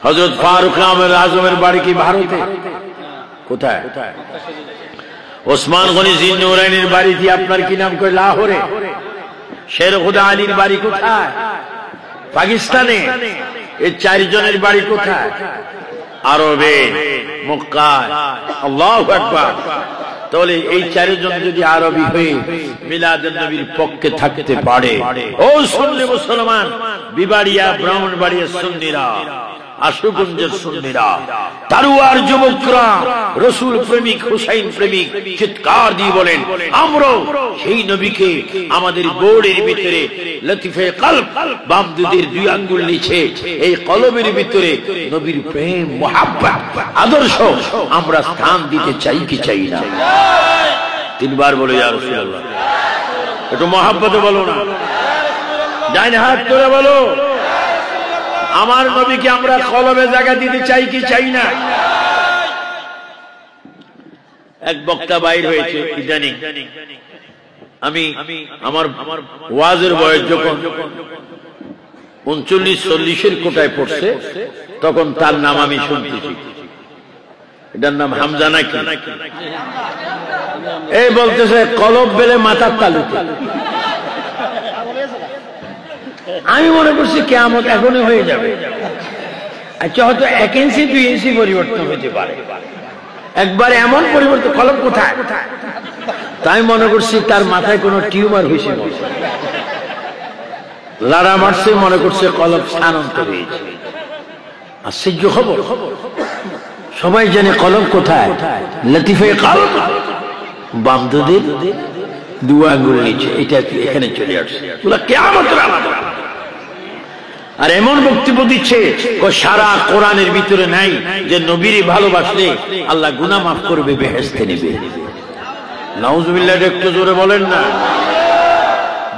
হযরত ফারুক আজমের বাড়ি কি ভারতে? কোথায়? ওসমান গনি জিন্নুরাইনের বাড়ি কি আপনার কি নাম করে লাহোরে? শের খুদা আলীর বাড়ি কোথায়? পাকিস্তানে। এই চারজনের বাড়ি কোথায়? আরবে, মক্কায়। আল্লাহু আকবার। তাহলে এই চারজন যদি আরবি হয়ে মিলাদুন নবীর পক্ষে থাকতে পারে, ও সুন্নি মুসলমান, বিবাড়িয়া ব্রাহ্মণবাড়িয়া সুন্নিরা, আশুগঞ্জের সুন্নিরা, তারুয়ার যুবকরা, রসুল প্রেমিক, হুসাইন প্রেমিক চিৎকার দিয়ে বলেন, আমরা সেই নবীকে আমাদের বোর্ডের ভিতরে লতিফে কলব, বাম দুধের দুই আঙ্গুল নিচে এই কলবের ভিতরে নবীর প্রেম, মুহাব্বত, আদর্শ আমরা স্থান দিতে চাই কি চাই না? তিনবার বলে ইয়া রাসূলুল্লাহ। একটু মুহাব্বতে বলো না, ডাইন হাত তুলে বলো, আমার নবীকে আমরা কলবে জায়গা দিতে চাই কি চাই না? এক বক্তা বাইর হয়েছে ইদানিং, আমি আমার ওয়াজের বয়স যখন 39-40-এর কোটায় পড়ছে, তখন তার নাম আমি শুনতেছি। এটার নাম হামজা নাকি? এই বলতেছে কলব বেলে মাথার তালুতে। আমি মনে করছি কিয়ামত এখনই হয়ে যাবে। আচ্ছা, হয়তো 1 ইঞ্চি 2 ইঞ্চি পরিবর্তন হতে পারে, একবার এমন পরিবর্তন। কলব কোথায়? তাই মনে করছি তার মাথায় কোনো টিউমার হয়েছে, লাড়া মারছে, মনে করছে কলব স্থানান্তর হয়েছে। আশ্চর্য খবর, সবাই জানে কলব কোথায়? লতিফে কলব, বাম দুধের দুই আঙ্গুল নিচে, এটা এখানে চলে আসছে। কিয়ামতের আলামত। আর এমন বক্তব্য দিচ্ছে সারা কোরআনের ভিতরে নাই যে নবীর ভালোবাসলে আল্লাহ গুনাহ মাফ করবে, বেহেশতে নেবে। নাউজুবিল্লাহ, একটু জোরে বলেন না।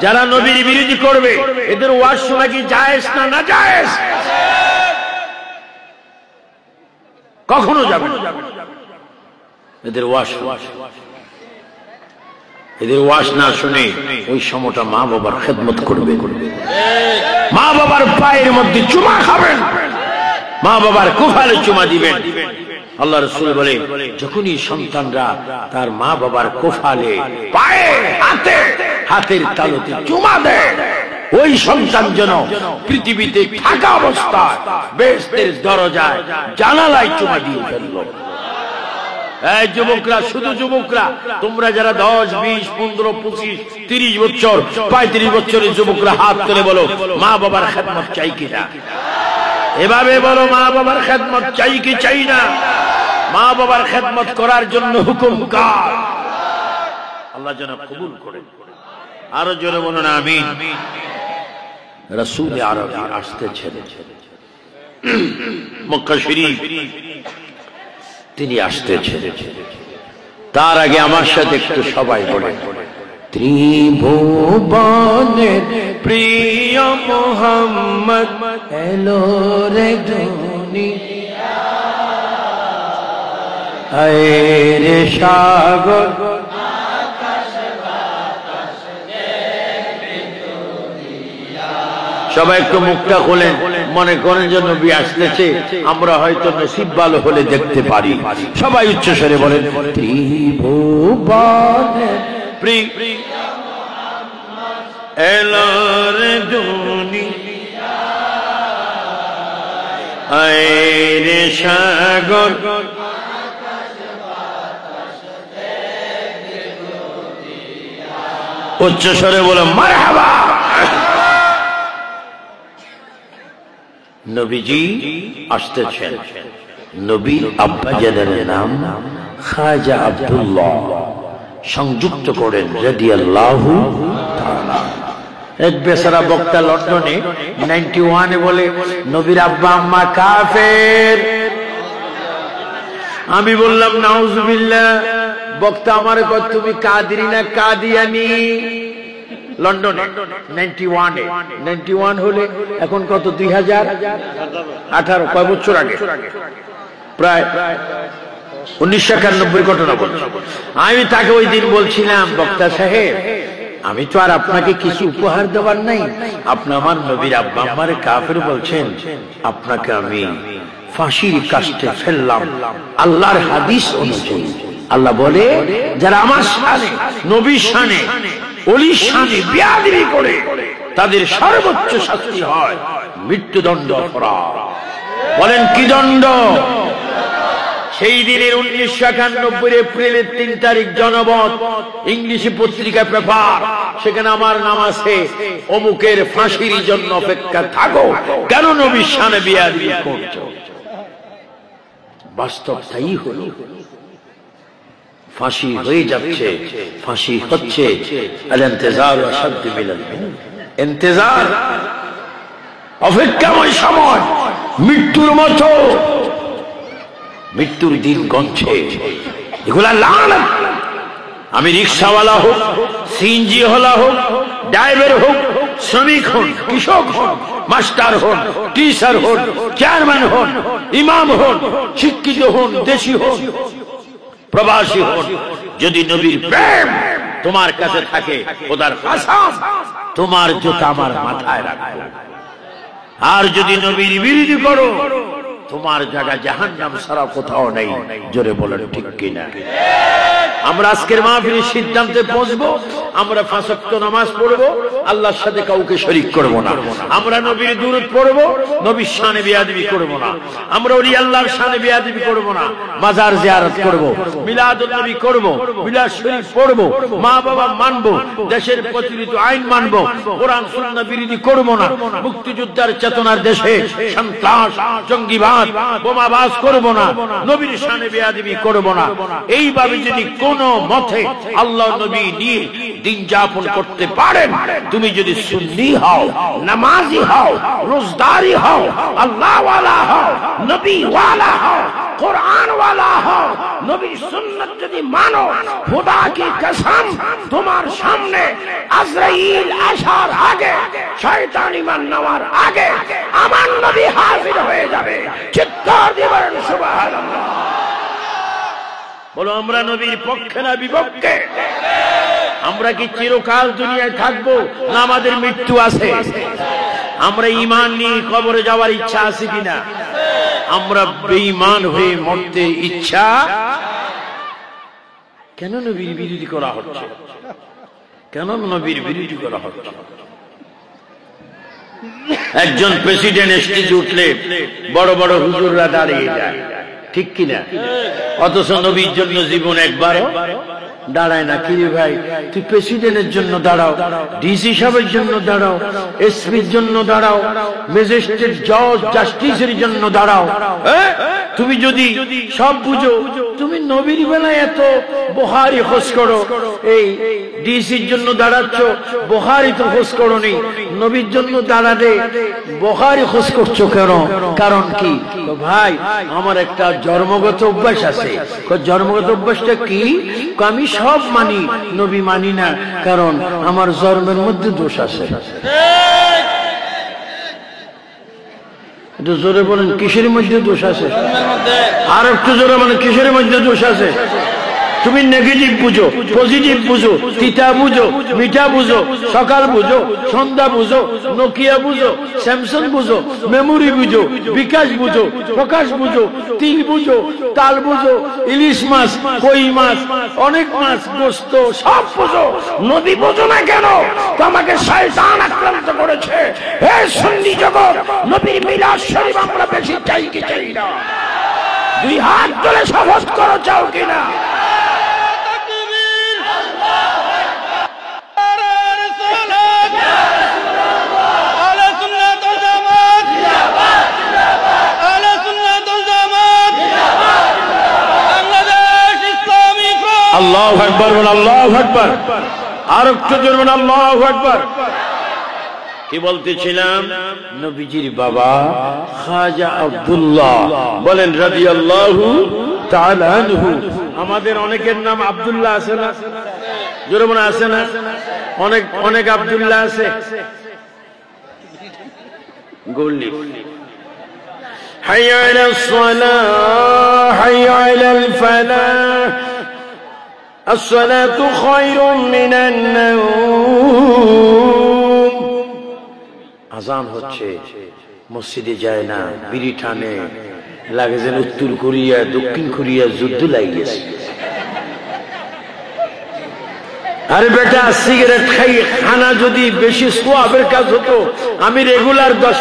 যারা নবীর বিরোধী করবে এদের ওয়াজ শোনা কি জায়েজ না নাজায়েজ? কখনো যাবে না এদের ওয়াজ। এদের ওয়াজ না শুনে ওই সময়টা মা বাবার খেদমত করবে, মা বাবার পায়ের মধ্যে চুমা খাবেন, মা বাবার কোফালে চুমা দিবেন। আল্লাহ রাসূল বলে, যখনই সন্তানরা তার মা বাবার কোফালে, পায়ে, হাতে, হাতের তালুতে চুমা দেয়, ওই সন্তান যেন পৃথিবীতে থাকা অবস্থায় বেহেশতের দরজায় জানালায় চুমা দিয়ে ফেললো। এই যুবকরা, শুধু যুবকরা, তোমরা যারা 10, 20, 15, 25, 30 বছর, 35 বছরের যুবকরা হাত তুলে বলো, মা বাবার খেদমত চাই কিনা? এভাবে বলো, মা বাবার খেদমত চাই কি চাই না? মা বাবার খেদমত করার জন্য হুকুম কার? আল্লাহ যেন কবুল করেন। আরো জোরে বলুন আমিন। রাসূল আরবি আসতেছেন মক্কা শরীফ, তিনি আসতেছেন। তার আগে আমার সাথে একটু সবাই বলেন, ত্রিভুবনের প্রিয় মুহাম্মদ এলো রে দুনিয়ায়, রে সাগর সবাই একটু মুখটা খোলেন, মনে করেন যে নবী আসতেছে, আমরা হয়তো নসিব ভালো হলে দেখতে পারি। সবাই উচ্চস্বরে বলেন, ত্রিভুবনের প্রিয় এলো রে দুনিয়ায়, রে সাগর উচ্চস্বরে বলে মারহাবা। নবীজি আসতেছেন। নবী আব্বাজানের নাম খাজা আব্দুল্লাহ, সংযুক্ত করেন রাদিয়াল্লাহু তাআলা। এক বেচারা বক্তা লন্ডনে 91 বলে নবীর আব্বা আম্মা কাফের। আমি বললাম নাউজুবিল্লাহ। বক্তা আমারে কয় তুমি কাদিরি না কাদিয়ানি? লন্ডনে 91 হলে এখন কত 2018, কয় বছর আগে, প্রায় 1991 ঘটনা বলছি। আমি তাকে ওই দিন বলছিলাম, বক্তা সাহেব আমি তো আর আপনাকে কিছু উপহার দেওয়ার নাই, আপনি আমার নবীর আব্বা আম্মারে কাফের বলছেন, আপনাকে আমি ফাঁসির কাস্টে ফেললাম আল্লাহর হাদিস অনুযায়ী। আল্লাহ বলে যারা আমার শানে, নবীর শানে, ওলির শানে বেয়াদবি করে তাদের সর্বোচ্চ শাস্তি হয় মৃত্যুদণ্ড অপরাধ। বলেন কি দণ্ড? সেই দিনের 1991 এপ্রিলের 3 তারিখ জনমত ইংলিশে পত্রিকা পেপার, সেখানে আমার নাম আছে, অমুকের ফাঁসির জন্য অপেক্ষা থাকো, কেন নবীর শানে বেয়াদবি করছো? বাস্তব তাই হলো, ফাঁসি হয়ে যাচ্ছে, ফাঁসি হচ্ছে। আল ইন্তেজার আশাদ্দ মিনাল মিন, ইন্তেজার অপেক্ষাময় সময় মৃত্যুর মতো, মৃত্যুর দিন গণছে। এগুলা লানত। আমি রিক্সাওয়ালা হোক, সিএনজি ওয়ালা হোক, ড্রাইভার হোক, শ্রমিক হন, কৃষক হন, মাস্টার হন, টিচার হন, চেয়ারম্যান হন, ইমাম হন, শিক্ষিত হন, দেশি হন, প্রবাসী হন, যদি নবীর প্রেম তোমার কাছে থাকে, খোদার কসম তোমার জুতা আমার মাথায় রাখবো। আর যদি নবীর বিরোধী করো, তোমার জায়গা জাহান্নাম ছাড়া কোথাও নেই। জোরে বলেন ঠিক কিনা? আমরা আজকের মাহফিলের সিদ্ধান্তে পৌঁছবো, আমরা 5 ওয়াক্ত নামাজ পড়বো, আল্লাহর সাথে কাউকে শরীক করব না। আমরা নবীর দুরূদ পড়বো, নবীর শানে বেয়াদবি করব না। আমরা ওলি আল্লাহর শানে বেয়াদবি করব না। মাজার জিয়ারত করব, মিলাদুন নবী করব, মিলাদ শরীফ পড়ব, মা বাবা মানব, দেশের প্রচলিত আইন মানব, কোরআন সুন্নাহ বিরোধী করব না। মুক্তিযোদ্ধার চেতনার দেশে সন্ত্রাস, জঙ্গিবাদ, বোমাবাজ করব না, নবীর শানে বেয়াদবি করব না। এইভাবে যদি কোন মতে আল্লাহ নবী নিয়ে দিন যাপন করতে পারেন, তুমি যদি সুন্নি হও, নামাজি হও, রোজদারি হও, আল্লাহ ওয়ালা হও, নবী ওয়ালা হও, কোরআন ওয়ালা হও, নবীর সুন্নাত যদি মানো, খোদা কি কসম তোমার সামনে আজরাইল আসার আগে, শয়তান ঈমান নেওয়ার আগে আমার নবী হাজির হয়ে যাবে। চিৎকার দিয়ে বলেন সুবহানাল্লাহ। বলো আমরা নবীর পক্ষে না বিপক্ষে? আমরা কি চিরকাল দুনিয়ায় থাকবো, না আমাদের মৃত্যু আছে? আমরা ঈমান নিয়ে কবরে যাওয়ার ইচ্ছা আছে কিনা? আমরা বেঈমান হয়ে মরতে ইচ্ছা। কেন নবীর বিরোধী করা হচ্ছে? কেন নবীর বিরোধী করা হচ্ছে? একজন প্রেসিডেন্ট স্টেজে উঠলে বড় বড় হুজুররা দাঁড়িয়ে যায়, ঠিক কিনা? অথচ নবীর জন্য জীবন একবারও দাঁড়ায় না। কি ভাই, তুই প্রেসিডেন্টের জন্য দাঁড়াও, ডিসি সাহেবের জন্য দাঁড়াও, এসপির জন্য দাঁড়াও, ম্যাজিস্ট্রেট, জজ, জাস্টিসের জন্য দাঁড়াও। তুমি যদি সব বুঝো, তুমি নবীর বেলায় এত বুখারী খোঁজ করো, এই ডিসির জন্য দাঁড়াচ্ছ, বুখারী তো খোঁজ করো নি, নবীর জন্য দাঁড়ালে বুখারী খোঁজ করছো কেন? কারণ কি? ভাই আমার একটা জন্মগত অভ্যাস আছে। জন্মগত অভ্যাসটা কি? আমি সব মানি, নবী মানি না, কারণ আমার জন্মের মধ্যে দোষ আছে। একটু জোরে বলেন, কিসের মধ্যে দোষ আছে? আর একটু জোরে বলেন, কিসের মধ্যে দোষ আছে? তুমি নেগেটিভ বুঝো, পজিটিভ বুঝো, তিতা বুঝো, মিঠা বুঝো, সকাল বুঝো, সন্ধ্যা বুঝো, নোকিয়া বুঝো, স্যামসাং বুঝো, মেমোরি বুঝো, বিকাশ বুঝো, প্রকাশ বুঝো, তিল বুঝো, তাল বুঝো, ইলিশ মাছ, কই মাছ, অনেক মাছ, গোস্ত সব বুঝো, নদী বুঝো না কেন? তোমাকে শয়তান আক্রান্ত করেছে। হে সুন্নি জগৎ, নবীর মিলাদ শরীফ আমরা বেশি চাই কি চাই না? 2 হাত তুলে শপথ করো, চাও কিনা? আল্লাহু আকবার, আল্লাহু আকবার, আর একটু জোরে বলুন আল্লাহু আকবার। কি বলতেছিলাম? নবীজির বাবা খাজা আব্দুল্লাহ বলেন রাদিয়াল্লাহু তাআলা আনহু। আমাদের অনেকের নাম আব্দুল্লাহ আছে না? জোরে বলুন আছে না? অনেক অনেক আব্দুল্লাহ আছে। গল্লি হাইয়া আলাস সালাহ হাইয়া আলাল ফালাহ আসসালাতু খায়রুম মিনান নাওম। আযান হচ্ছে, মসজিদে যায় না, বিড়ি টানে, লাগে যেন উত্তর কোরিয়া দক্ষিণ কোরিয়া যুদ্ধ লাগিয়েছে। আরে বেটা, সিগারেট খাই খানা যদি বেশি সোয়াবের কাজ হতো, আমি রেগুলার 10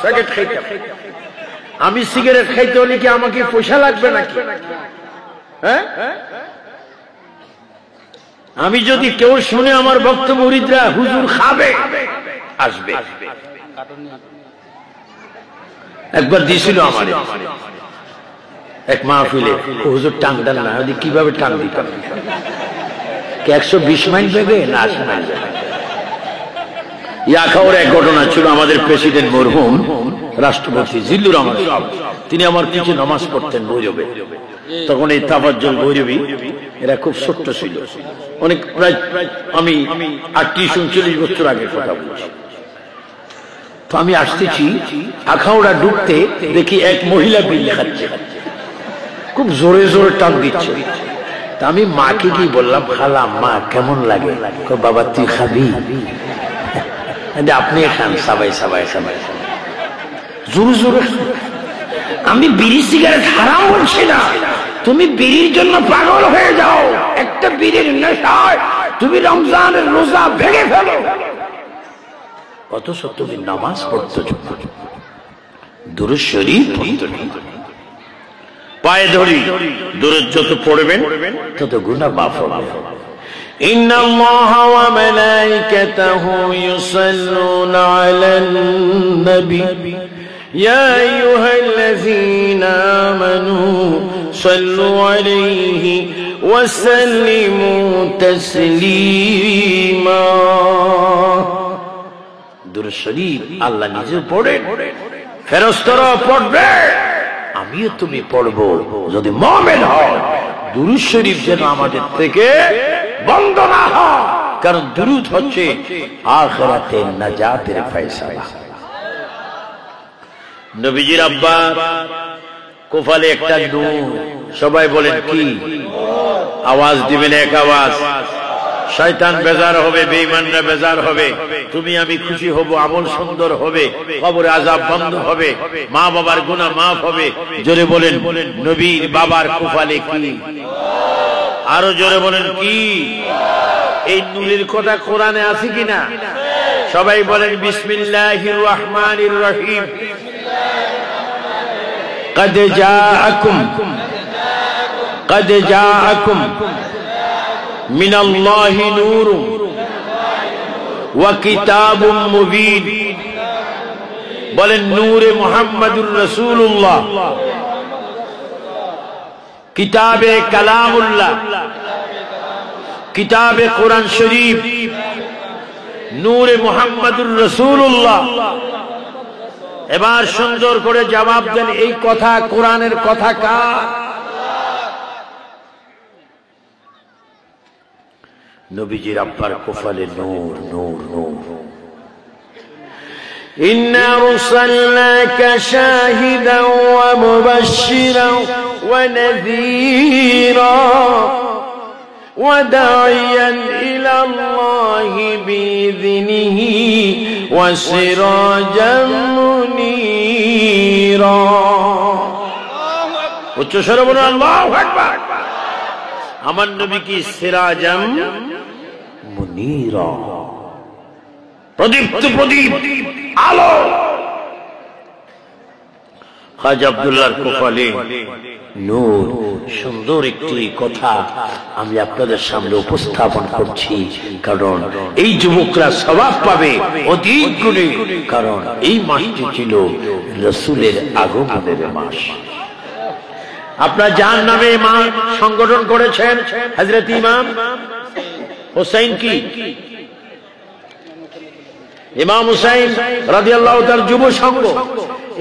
প্যাকেট খাইতাম। আমি সিগারেট খাইতে হলে কি আমাকে পয়সা লাগবে নাকি? হ্যাঁ, আমি যদি কেউ শুনে আমার বক্তব্য মুরিদরা হুজুর খাবে, আসবে। একবার দিয়েছিল আমার এক মাহফিলে, হুজুর টান দেন না, কিভাবে টান দিতাম? 120 মাইল বেগে না 80 মাইল বেগে? ইয়াখাওয়ার এক ঘটনা ছিল। আমাদের প্রেসিডেন্ট মরহুম রাষ্ট্রপতি জিল্লুর রহমান সাহেব, তিনি আমার কিছু নামাজ পড়তেন ভৈরবে। তখন এই তাফাজ্জল ভৈরবী এরা খুব ছোট্ট ছিল, অনেক প্রায় আমি 38-39 বছর আগে কথা বলছি। তো আমি আসতেছি, আখাউড়া ঢুকতে দেখি এক মহিলা বিড়ি খাচ্ছে, খুব জোরে জোরে টান দিচ্ছে। তা আমি মাকে কি বললাম, খালা মা কেমন লাগে? বাবা তুই খাবি? আপনি খান, সবাই সবাই সবাই জোরে জোরে। আমি বিড়ি সিগারেট হারাম বলছি না, তুমি বিড়ির জন্য পাগল হয়ে যাও, একটা বিড়ির নেশায় তুমি রমজানের রোজা ভেঙে ফেলো, অথচ তুমি নামাজ পড়তে না, দুরূদ শরীফ পায়ে ধরি, দুরূদ যত পড়বেন তত গুনাহ মাফ হবে। إن الله وملائكته يصلون على النبي يا أيها الذين آمنوا صلوا عليه وسلموا تسليما। দুরূদ শরীফ আল্লাহ নিজে পড়েন, ফেরেশতারা পড়বে, আমিও তুমি পড়বো যদি মুমিন হও। দুরূদ শরীফ যেন আমাদের থেকে বন্ধ না হয়, কারণ দুরূদ হচ্ছে আখিরাতে নাজাতের ফয়সালা। নবীজির আব্বা কোফালে একটা নূর, সবাই বলেন কি? আওয়াজ দিবেন এক আওয়াজ। শয়তান বেজার হবে, বেঈমানরা বেজার হবে, তুমি আমি খুশি হব, আমল সুন্দর হবে, কবরে আযাব বন্ধ হবে, মা বাবার গুনাহ মাফ হবে। জোরে বলেন নবীর বাবার কোফালে কি? আরো জোরে বলেন কি? এই নূরের কথা কোরআনে আছে কিনা? সবাই বলেন বিসমিল্লাহির রহমানির রহিম। قد جاءكم من الله نور وكتاب مبين। বলেন নূরে মুহাম্মাদুর রাসূলুল্লাহ, কিতাবে কালামুল্লাহ, কিতাবে কোরআন শরীফ, নূরে মুহাম্মাদুর রাসূলুল্লাহ। এবার সুন্দর করে জবাব দেন, এই কথা কোরআনের কথা কার? নবীজির আব্বার কোফালে নূর নূর নূর। ইন্না আরসালনাকা শাহিদান ওয়া মুবাশশিরান ওয়া নাযীরা ওয়া দা'iয়ান ইলা আল্লাহি বিইذনিহি ওয়া সিরাজাম মুনীরা। উচ্চ স্বরে বলুন আল্লাহু আকবার। আমার নবী কি সিরাজাম মুনীরা, প্রদীপ্ত প্রদীপ আলো। খাজা আব্দুল্লাহর কোফালে নূর। সুন্দর একটি কথা আমি আপনাদের সামনে উপস্থাপন করছি, কারণ এই যুবকরা সওয়াব পাবে অধিক গুণে, কারণ এই মাসটি ছিল রাসূলের আগমনের মাস। আপনার জাহান্নামে ইমাম সংগঠন করেছেন হযরত ইমাম হুসাইন কি ইমাম হুসাইন রাদিয়াল্লাহু তাআলা যুব সংঘ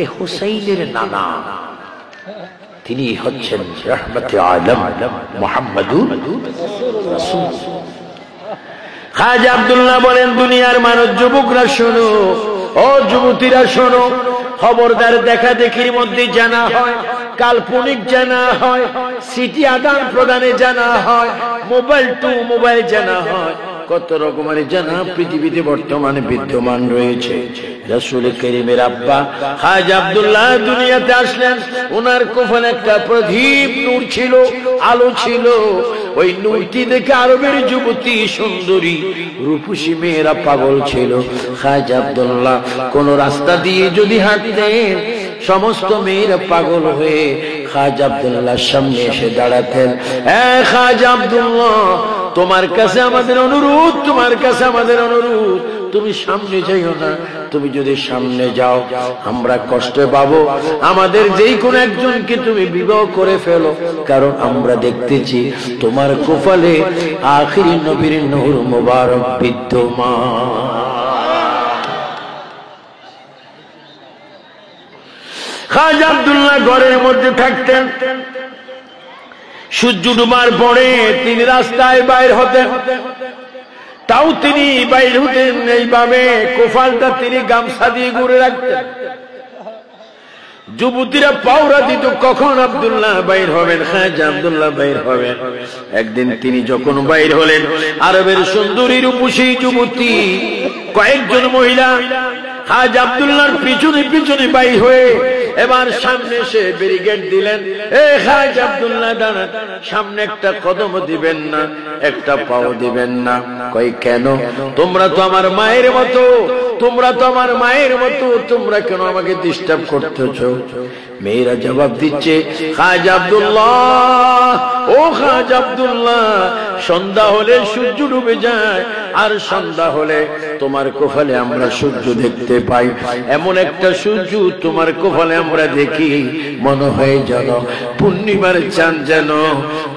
এই হুসাইনের নানা তিনি হচ্ছেন রাহমাতে আলম মুহাম্মাদুর রাসূল। খাজা আব্দুল্লাহ বলেন দুনিয়ার মানুষ যুবকরা শোনো, ও যুবতীরা শোনো, খবরদার দেখা দেখির মধ্যে জানা হয়, কাল্পনিক জানা হয়, সিটি আদান প্রদানে জানা হয়, মোবাইল টু মোবাইল জানা হয়, কত রকমের জানা পৃথিবীতে বর্তমানে বিদ্যমান রয়েছে। রাসূল করিমের আব্বা খাজা আব্দুল্লাহ দুনিয়াতে আসলেন, ওনার কফনে একটা প্রদীপ নূর ছিল, আলো ছিল। ওই নূরটি দেখে আরবের যুবতী সুন্দরী রূপসী মেয়েরা পাগল ছিল। খাজা আব্দুল্লাহ কোন রাস্তা দিয়ে যদি হাঁটতেন সমস্ত মেয়েরা পাগল হয়ে খাজা আব্দুল্লাহর সামনে এসে দাঁড়াতেন। খাজা আব্দুল্লাহ তোমার কাছে আমাদের অনুরোধ, তোমার কাছে আমাদের অনুরোধ, তুমি সামনে যাইও না, তুমি যদি সামনে যাও আমরা কষ্ট পাবো। আমাদের যেই কোন একজনকে তুমি বিবাহ করে ফেলো, কারণ আমরা দেখতেছি তোমার কপালে আখিরি নবীর নূর মুবারক বিদ্যমান। খাজা আব্দুল্লাহ ঘরের মধ্যে থাকতেন। সূর্য ডুবার পরে তিনি রাস্তায় বাইর হতেন, তাও তিনি বাইর হতেন এইভাবে, কোফালটা তিনি গামছা দিয়ে ঘুরে রাখতেন। যুবতীরা পাওরা দিত কখন আব্দুল্লাহ বাইর হবেন, খাজা আব্দুল্লাহ বাইর হবেন। একদিন তিনি যখন বাইর হলেন, আরবের সুন্দরী রূপসী যুবতী কয়েকজন মহিলা খাজা আব্দুল্লাহর পিছনে পিছনে বাইর হয়ে এবার সামনে এসে ব্যারিকেড দিলেন। খাজা আব্দুল্লাহ দাঁড়ান, সামনে একটা কদম দিবেন না, একটা পাও দিবেন না। কই কেন? তোমরা তো আমার মায়ের মতো, তোমরা তো আমার মায়ের মতো, তোমরা কেন আমাকে ডিস্টার্ব করতেছো? মেয়েরা জবাব দিচ্ছে, খাজা আব্দুল্লাহ, ও খাজা আব্দুল্লাহ, সন্ধ্যা হলে সূর্য ডুবে যায়, আর সন্ধ্যা হলে তোমার কপালে আমরা সূর্য দেখতে পাই। এমন একটা সূর্য তোমার কপালে আমরা দেখি, মনে হয় যেন পূর্ণিমার চাঁদ যেন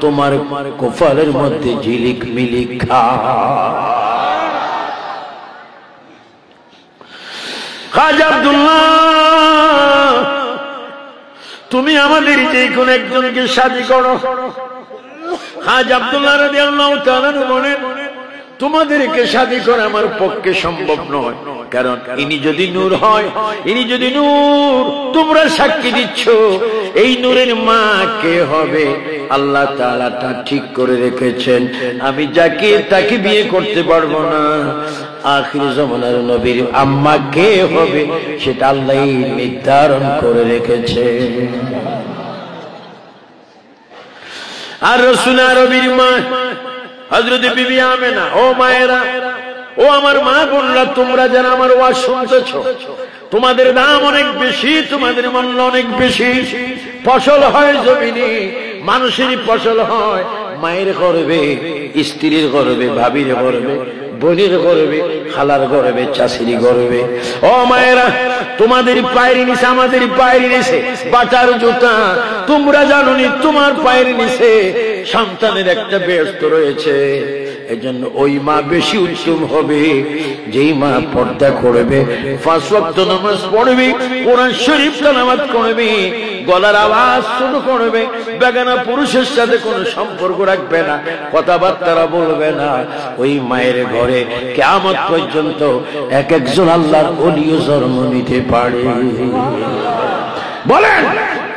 তোমার কপালের মধ্যে ঝিলিক মিলিক খাজা আব্দুল্লাহ, তুমি আমাদের যে কোন একজনকে শাদী করো। খাজা আব্দুল্লাহ রাদিয়াল্লাহু তাআলা বলেন, তোমাদেরকে শাদী করা আমার পক্ষে সম্ভব নয়, কারণ ইনি যদি নূর হয়, ইনি যদি নূর, তোমরা সাক্ষী দিচ্ছ, এই নূরের মা কে হবে আল্লাহ তাআলা তা ঠিক করে রেখেছেন। আমি যাকে তাকে বিয়ে করতে পারবো না। আখির জামানার নবীর আম্মা কে হবে সেটা আল্লাহ নির্ধারণ করে রেখেছে। আর রাসূল নবীর মা হযরত বিবি আমেনা, ও মায়েরা, ও আমার মা বোনরা, তোমরা যারা আমার ওয়াজ শুনতেছ, তোমাদের দাম অনেক বেশি, তোমাদের মূল্য অনেক বেশি। ফসল হয় জমিনে, মানুষেরই ফসল হয় মায়ের গর্ভে, স্ত্রীর গর্ভে, ভাবির গর্ভে, বোনের গর্ভে, খালার গর্ভে, চাষির গর্ভে। ও মায়েরা, তোমাদের পায়ের নিচে আমাদের পায়ের নিচে বাটার জুতা, তোমরা জানোনি তোমার পায়ের নিচে সন্তানের একটা ব্যস্ত রয়েছে। এজন্য ওই মা বেশি উত্তম হবে যেই মা পর্দা করবে, 5 ওয়াক্ত নামাজ পড়বে, কোরআন শরীফ তেলাওয়াত করবে, গলার আওয়াজ ছোট করবে, বেগানা পুরুষের সাথে কোনো সম্পর্ক রাখবে না, কথাবার্তা বলবে না। ওই মায়ের ঘরে কিয়ামত পর্যন্ত এক একজন আল্লাহর ওলিও জন্ম নিতে পারে। বলেন,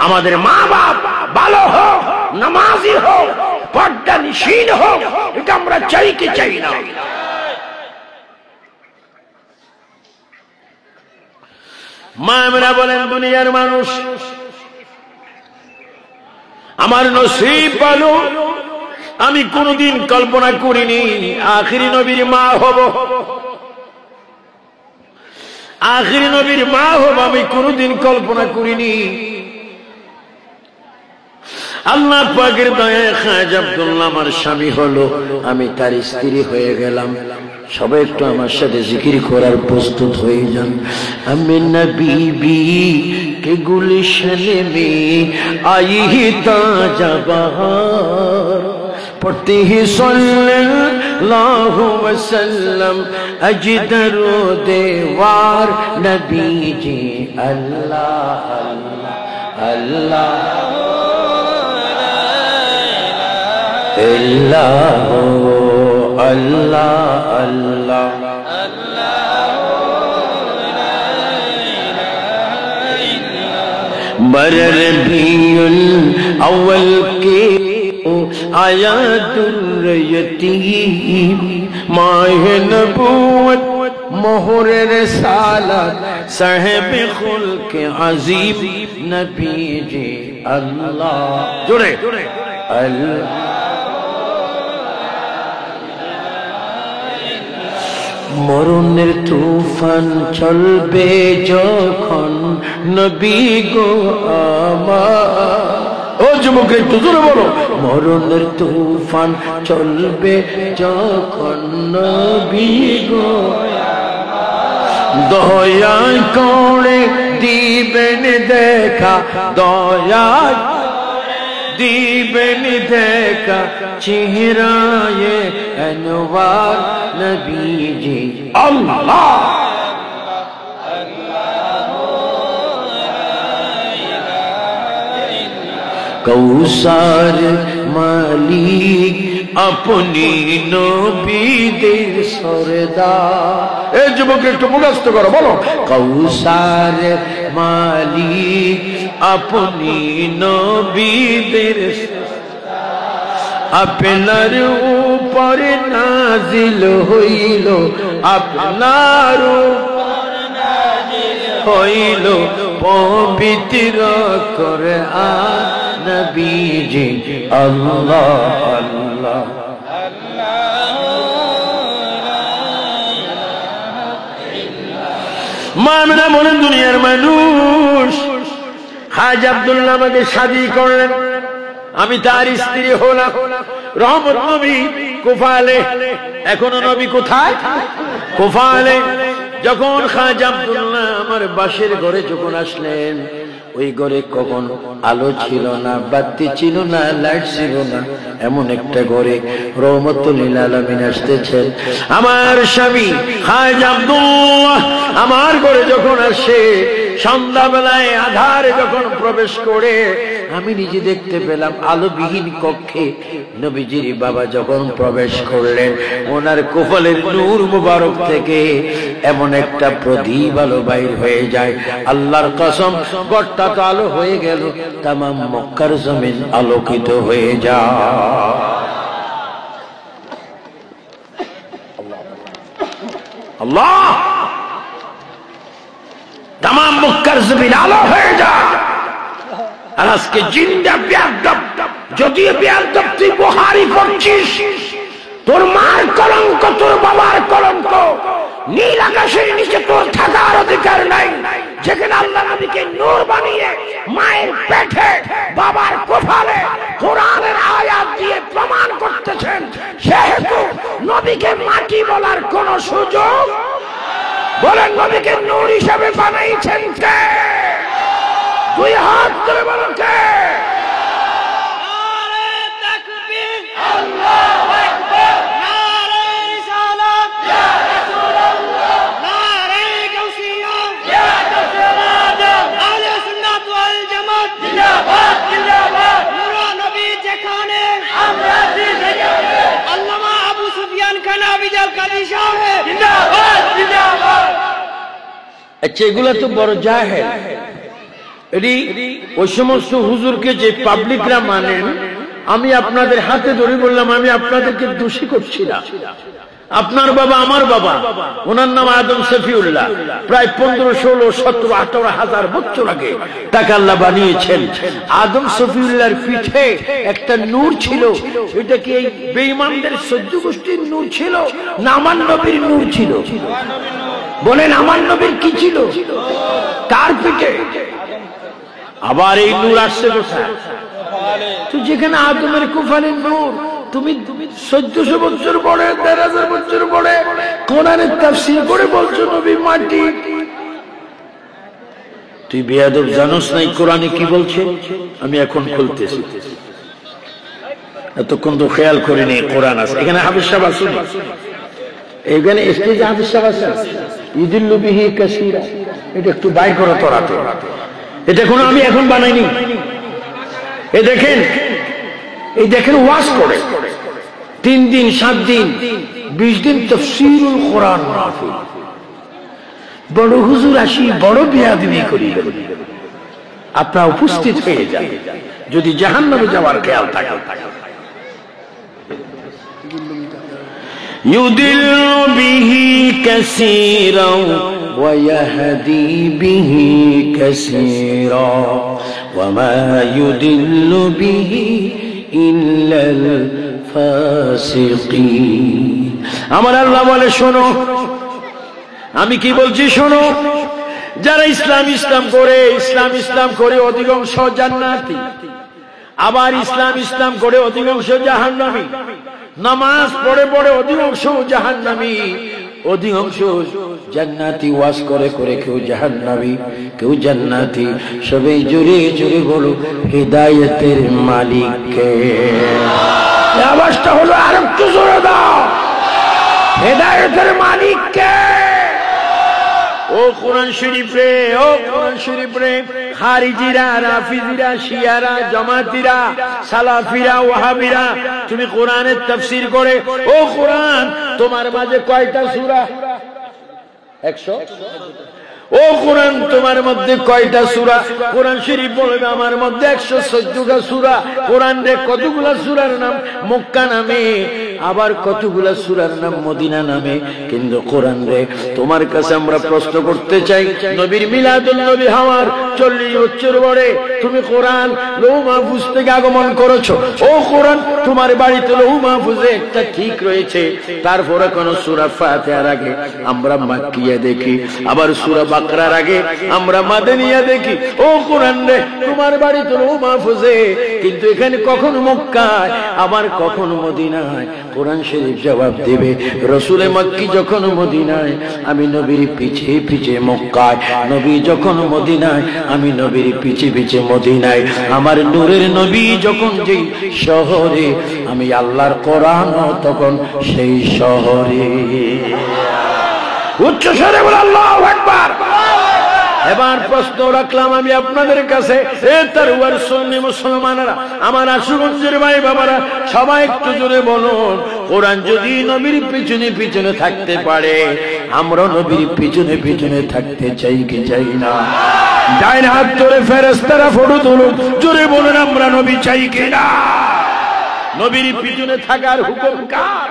আমাদের মা বাপ ভালো হোক, নামাজি হোক, পর্দা নিশীন হোক, এটা আমরা চাই কি চাই না? মা আমরা বলেন, দুনিয়ার মানুষ, আমার নসিব ভালো, আমি কোনদিন কল্পনা করিনি আখিরি নবীর মা হব। আখিরি নবীর মা হব আমি কোনদিন কল্পনা করিনি। আল্লাহ পাকের দয়ায় খাজা আব্দুল্লাহ আমার স্বামী হলো, আমি তার স্ত্রী হয়ে গেলাম। সবাই একটু আমার সাথে জিকির করার প্রস্তুত হয়ে যান। আমি নবী के गुलशन में आई ही ताजा बहार पढ़ते ही सल्लल्लाहु वसल्लम अजदरो देवार नबी जी अल्लाह अल्लाह अल्लाह अल्लाह अल्लाह बरर रबीउल अव्वल के आया दुर्यतीम माह नबूवत मोहर रिसालत साहिब खुल्क अजीम नबी जी अल्लाह जुड़े अल्लाह মরণের তুফান চলবে যখন নবী গো আমার ও যুবক একটু জোরে বলো মরণের তুফান চলবে যখন নবী গো দয়া করে দিবেন দেখা দয়া दीबन देखा चेहराए अनवार नबी जी अल्लाह कौसार मालिक अपनी नबीদের सरदार ए যুবক একটু মুখস্থ করো বলো कौसार मालिक अपनी नबीদের আপনার উপর নাজিল হইল আপনার উপর নাজিল হইল পবিত্র কোরআন নবীজি আল্লাহ আল্লাহ মামনা বলেন দুনিয়ার মানুষ হাজ আব্দুল্লাহ আমাকে শাদী করলেন আমি তার স্ত্রী হলাম রহমত নবী কুফালে এখনো নবী কোথায় কুফালে যখন খাজা আব্দুল্লাহ আমার বাসের ঘরে যখন আসলেন ওই ঘরে কখন আলো ছিল না বাতি ছিল না লাইট ছিল না এমন একটা ঘরে রহমতুল লিল আলামিন আসতেছেন আমার স্বামী খাজা আব্দুল্লাহ আমার ঘরে যখন আসে সন্ধ্যাবেলায় আধারে যখন প্রবেশ করে আমি নিজে দেখতে পেলাম আলোবিহীন কক্ষে নবীজির বাবা যখন প্রবেশ করলেন ওনার কপালের নূর মুবারক থেকে এমন একটা প্রদীপ আলো বাইর হয়ে যায় আল্লাহর কসম ঘরটা তো আলো হয়ে গেল তামাম মক্কার জমিন আলোকিত হয়ে যায় আল্লাহ तमाम मुक्कर जमीन आलो हो जा আর আজকে জিন্দা বেয়াদব যদি বেয়াদব তুই বুখারী পড়ছিস তোর মার কলঙ্ক তোর বাবার কলঙ্ক নীল আকাশের নিচে তোর থাকার অধিকার নাই যেখানে আল্লাহ নবীকে নূর বানিয়ে মায়ের পেটে বাবার কোফালে কোরআনের আয়াত দিয়ে প্রমাণ করতেছেন সেহেতু নবীকে মাটি বলার কোনো সুযোগ বলেন নবীকে নূর হিসেবে বানাইছেন কে দুই হাত ধরে বলেন কে নারে তাকবীর আল্লাহু আকবার নারে রিসালাত ইয়া রাসূলুল্লাহ নারে গাউসিয়া ইয়া রাসূলুল্লাহ আহলে সুন্নাত ওয়াল জামাত জিন্দাবাদ জিন্দাবাদ নূর নবী যেখানে আমরা সেখানে আল্লামা আবু সুফিয়ান খান আবিদাল কাদি সাহেব জিন্দাবাদ জিন্দাবাদ আচ্ছা এগুলা তো বড় জাহেল এটি ওই সমস্ত হুজুরকে যে পাবলিকরা মানেন আমি আপনাদের হাতে ধরে বললাম আমি আপনাদেরকে দোষী করছি না আপনার বাবা আমার বাবা ওনার নাম আদম শফিউল্লাহ প্রায় 15, 16, 17, 18 হাজার বছর আগে তাকে আল্লাহ বানিয়েছেন আদম শফিউল্লাহর পিঠে একটা নূর ছিল এটা কি এই বেঈমানদের সহ্য গোষ্ঠীর নূর ছিল না আমার নবীর নূর ছিল বলেন আমার নবীর কি ছিল কার পিঠে আবার এই নূর আসছে কোথায় তো যেখানে আদমের কুফালের নূর তুমি 1400 বছর পরে 1000 বছর পরে কোরআনের তাফসীর করে বলছো নবী মাটি তুই বেয়াদব জানোস নাই কোরআনে কি বলছে? আমি এখন খুলতেছি, এতক্ষণ তো খেয়াল করিনি কোরআন আছে এখানে। হাফেজ সাহেব আসুন, এখানে স্টেজে হাফেজ সাহেব আছেন। ইউদিল্লু বিহি কাসীরা, এটা একটু বাইর করো তোরা তো, এটা কোনো আমি এখন বানাইনি। এই দেখেন ওয়াজ করে 3 দিন 7 দিন 20 দিন তাফসীরুল কোরআন মাহফিল। বড় হুজুর আসি বড় বেয়াদবি করিবেন, আপনারা উপস্থিত হয়ে যান যদি জাহান্নামে যাওয়ার খেয়াল থাকে। ইউদিল্লু বিহি কাসীরা ওয়া ইয়াহদি বিহি কাসীরা ওয়া মা ইউদিল্লু বিহি ইল্লাল ফাসিকিন। আমার আল্লাহ বলে শোনো, আমি কি বলছি শোনো, যারা ইসলাম করে অধিকাংশ জান্নাতি, আবার ইসলাম করে অধিকাংশ জাহান্নামী, নামাজ পড়ে অধিকাংশ জাহান্নামী, অধিকাংশ জান্নাতি, ওয়াজ করে কেউ জাহান্নামী কেউ জান্নাতি। সবাই জোরে জোরে বলো হিদায়াতের মালিক কে? আওয়াজটা হলো আর একটু জোরে দাও, হিদায়াতের মালিক কে? ও কোরআন শরীফ রে খারিজিরা, রাফিজিরা, শিয়ারা, জামাতিরা, সালাফিরা, ওয়াহাবিরা, তুমি কোরআনের তাফসীর করে, ও কোরআন তোমার মাঝে কয়টা সূরা? 100। ও কোরআন তোমার মধ্যে কয়টা সূরা? কোরআন শরীফ বলবে আমার মধ্যে 114টা সূরা। কোরআন রে কতগুলা সূরার নাম মক্কা নামে, আবার কতগুলা সূরার নাম মদিনা নামে। কিন্তু কোরআন রে তোমার কাছে আমরা প্রশ্ন করতে চাই, নবীর মিলাদুন নবী হওয়ার 40 বছর পরে তুমি কোরআন লৌহ মাহফুজ থেকে আগমন করেছো। ও কোরআন তোমার বাড়িতে লৌহ মাহফুজে একটা ঠিক রয়েছে, তারপরে কোন সূরা ফাতিহার আগে আমরা মাক্কিয়া দেখি, আবার সূরা বাকরার আগে আমরা মাদানিয়া দেখি। ও কোরআন রে তোমার বাড়িতে লৌহ মাহফুজে, কিন্তু এখানে কখনো মক্কায় আবার কখনো মদিনায়। কোরআন শরীফ জবাব দেবে, রসুলে মক্কি যখন মদিনায় আমি নবীর পিছে পিছে মক্কায়, নবী যখন মদিনায় আমি নবীর পিছে পিছে মদিনায়। আমার নূরের নবী যখন যেই শহরে, আমি আল্লাহর কোরআন তখন সেই শহরে। উচ্চ স্বরে বল আল্লাহু আকবার। এবার প্রশ্ন রাখলাম আমি আপনাদের কাছে, এ তারওয়ার সুন্নি মুসলমানেরা, আমার আশুগঞ্জের ভাই বাবারা, সবাই একটু জোরে বলুন, কোরআন যদি নবীর পিছনে পিছনে থাকতে পারে, আমরা নবীর পিছনে পিছনে থাকতে চাই কি চাই না? ডাইন হাত ধরে ফেরেশতারা ফটো তুলুন, জোরে বলুন আমরা নবী চাই কি না? নবীর পিছনে থাকার হুকুম কার?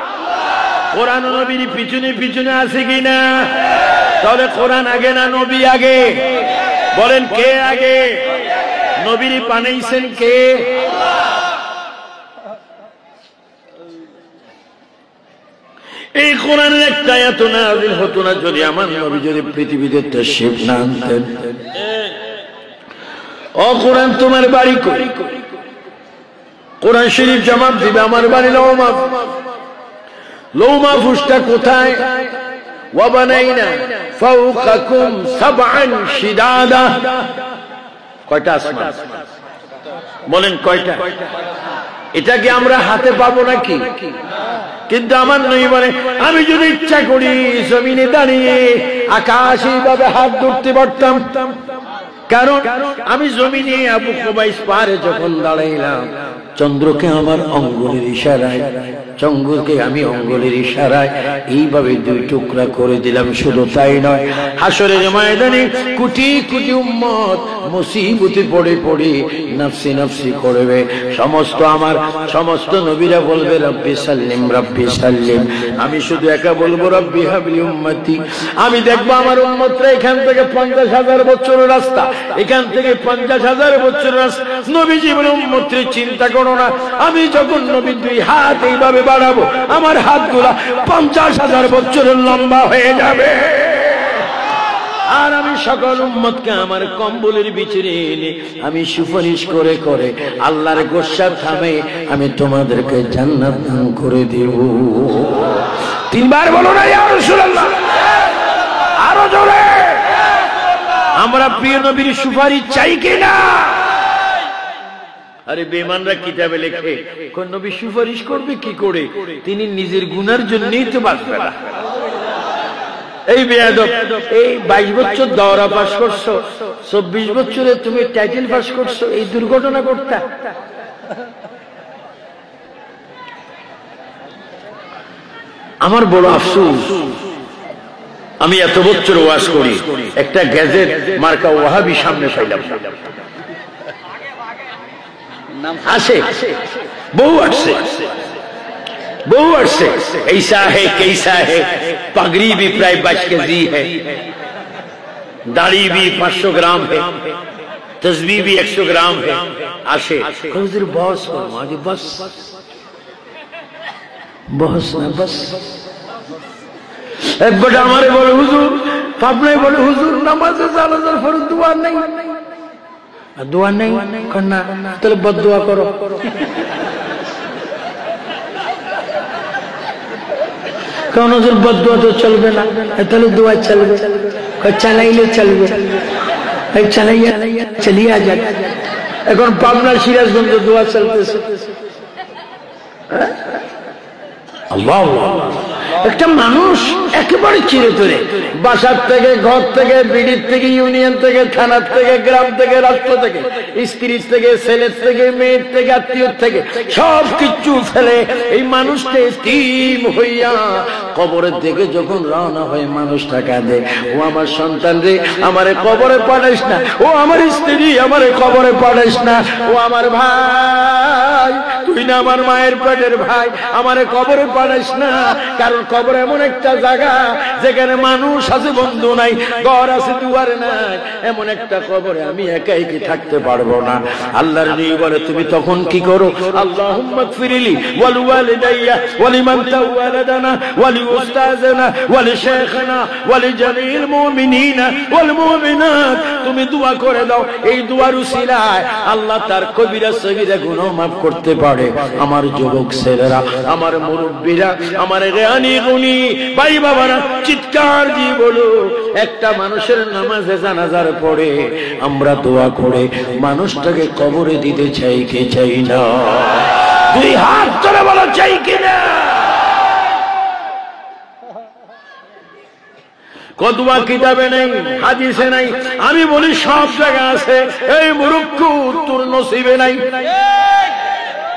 কোরআন নবীর পিছনে পিছনে আছে কিনা? তাহলে কোরআন আগে না নবী আগে? বলেন কে আগে? নবীর বানাইছেন কে? এই কোরআনের একটা আয়াত নাযিল হতো না যদি আমার নবী যদি পৃথিবীতে তাশরীফ না আনতেন। ও কোরআন তোমার বাড়ি কই? কোরআন শরীফ জবাব দিবে আমার বাড়ি লৌহ মাহফুজ। লৌহ মাহফুজটা কোথায়? ওয়াবানাইনা ফাওকাকুম সাবআন শিদাদা। কয়টা আসমান? বলেন কয়টা? এটা কি আমরা হাতে পাবো নাকি? কিন্তু আমার নবী বলে, আমি যদি ইচ্ছা করি জমিনে দাঁড়িয়ে আকাশে এইভাবে হাত ধরতে পারতাম, কারণ আমি জমিনে আবু কুবাইস পারে যখন দাঁড়াইলাম, চন্দ্রকে আমার অঙ্গুলের ইশারায়, চন্দ্রকে আমি অঙ্গুলের ইশারায় এইভাবে 2 টুকরা করে দিলাম। শুধু তাই নয়, হাসরের ময়দানে কোটি কোটি উম্মত মুসিবতে পড়ে পড়ে নফসি নফসি করবে। সমস্ত নবীরা বলবে রব্বি সাল্লিম রব্বি সাল্লিম। আমি শুধু একা বলবো রব্বি হাবলি উম্মতি। আমি দেখবো আমার উম্মতরা এখান থেকে 50,000 বছরের রাস্তা, এখান থেকে 50,000 বছরের রাস্তা। নবীজি বলে উম্মতের চিন্তা করো না, আমি যখন নবীর 2 হাত এইভাবে বাড়াবো, আমার হাতগুলা 50,000 বছরের লম্বা হয়ে যাবে। আর আমি সকল উম্মতকে আমার কম্বলের ভিতরে এনে আমি সুপারিশ করে করে আল্লাহর গোসা থামে আমি তোমাদেরকে জান্নাত দান করে দেব। 3 বার বলো না ইয়া রাসূলুল্লাহ, আরো জোরে। আমরা প্রিয় নবীর সুপারিশ চাই কিনা? আরে বেঈমানরা কিতাবে লেখে কোন নবী সুপারিশ করবে কি করে? তিনি নিজের গুনার জন্যই তো বাঁচবে না। এই বেয়াদব, এই 22 বছর দওরা পাস করছো, 24 বছরে তুমি টাইটেল পাস করছো, এই দুর্ঘটনা ঘটতা। আমার বড় আফসোস, আমি এত বছর ওয়াজ করি, একটা গ্যাজেট মার্কা ওয়াহাবি সামনে পাইলাম। আসে বহু আসছে, बहु अर्से ऐसा है कैसा है, पगड़ी भी प्राय 22 केजी है, दाढ़ी भी 500 ग्राम है, तस्बीह भी 100 ग्राम है। आशे हुजूर बस आगे बस बस ना बस। एक बड़ा हमारे बोले हुजूर, पापने बोले हुजूर नमाज़े ज़ालज़र फर्ज दुआ नहीं, दुआ नहीं करना तो बद दुआ करो। कौन হুজুর বদদুয়া তো চলবে না, তাহলে দোয়া চলবে। চালাইলে চলবে, চালাইয়া চালিয়ে যাক। এখন পাবনা সিরাজগঞ্জ দোয়া চলতেছে। আল্লাহ, একটা মানুষ একেবারে চিরতরে বাসার থেকে, ঘর থেকে, বিডির থেকে, ইউনিয়ন থেকে, থানার থেকে, গ্রাম থেকে, রাষ্ট্র থেকে, স্ত্রীর থেকে, ছেলের থেকে, মেয়ের থেকে, আত্মীয় থেকে সব কিছু ফেলে এই মানুষটা এতিম হইয়া কবরের দিকে যখন রওনা হয়, মানুষটা কাঁদে, ও আমার সন্তান রে, আমারে কবরে পাঠাইস না, ও আমার স্ত্রী আমারে কবরে পাঠাইস না, ও আমার ভাই, তুই না আমার মায়ের পেটের ভাই, আমারে কবরে পাঠাইস না। কারণ কবর এমন একটা জায়গা যেখানে মানুষ আছে, বন্ধু নাই, ঘর আছে, দুয়ার নাই, এমন একটা কবরে আমি একাই কি থাকতে পারবো না। আল্লাহর নবী বলে তুমি তখন কি করো? আল্লাহুম্মা গফিরলি ওয়াল ওয়ালিদাইয়া ওয়ালিমান তাওয়ালাদানা ওয়ালি উস্তাযনা ওয়ালি শাইখনা ওয়ালি জামিল মুমিনিনা ওয়াল মুমিনাত। তুমি দোয়া করে দাও, এই দুয়ার উসিলায় আল্লাহ তার কবিরা সগীরা গুনাহ maaf করতে পারে। আমার যুবক ছেলেরা, আমার মুরব্বিরা, আমার জ্ঞানী গুণী ভাই বাবারা, চিৎকার দিয়ে বলো, একটা মানুষের নামাজে জানাজার পরে আমরা দোয়া করে মানুষটাকে কবরে দিতে চাই কি চাই না? দুই হাত ধরে বলো চাই কিনা? কতবা কিতাবে নেই, হাদিসে নাই, আমি বলি সব জায়গা আছে। এই মূর্খ, তোর নসিবে নাই।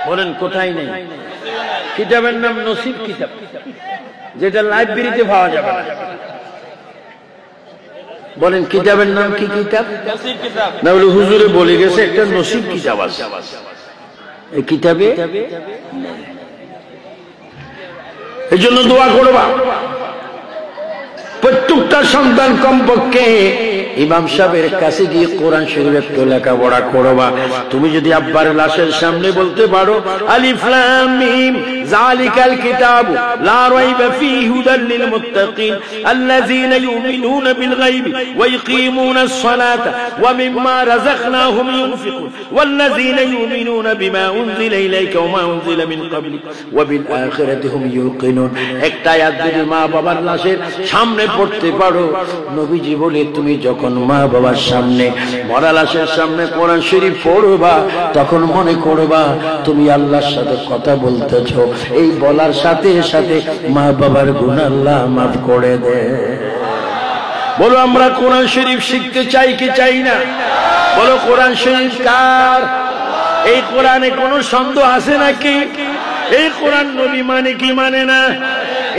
বলেন কোথায় নেই? কিতাবের নাম নসিব কিতাব, যেটা লাইব্রেরিতে পাওয়া যাবে না। বলেন কিতাবের নাম কি কিতাব? না বলে হুজুরে বলে গেছে একটা নসিব কিতাব আছে, এই কিতাবে। এই জন্য দোয়া করবা, প্রত্যেকটা সন্তান কমপক্ষে ইমাম সাহেবের কাছে গিয়ে কোরআন শরীফ একটু লেখাপড়া করবা। তুমি যদি আব্বার লাশের সামনে বলতে পারো আলিফ লাম মিম যালিকাল কিতাবু লা রাইবা ফীহি হুদাল লিল মুত্তাকিন আল্লাযীনা ইউমিনুনা বিল গায়বি ওয়া ইয়ুকিমুনাস সালাতা ওয়া মিম্মা রাযাকনাহুম ইউনফিকুন ওয়াল্লাযীনা ইউমিনুনা বিমা উনজিলা ইলাইকা ওয়া মা উনজিলা মিন ক্বাবলিক ওয়া বিল আখিরাতি হুম ইউকিনুন। একটা আয়াত যদি মা বাবার লাশের সামনে পড়তে পারো, নবীজি বলে তুমি যখন মা বাবার সামনে, মরা লাশের সামনে কোরআন শরীফ পড়বা, তখন মনে করবা তুমি আল্লাহর সাথে কথা বলতেছো। এই বলার সাথে সাথে মা বাবার গুনাহ আল্লাহ মাফ করে দেয়। বলো আমরা কোরআন শরীফ শিখতে চাই কি চাই না? বলো কোরআন শরীফ কার? এই কোরআনে কোনো সন্দেহ আছে নাকি? এই কোরআন নবী মানে কি মানে না?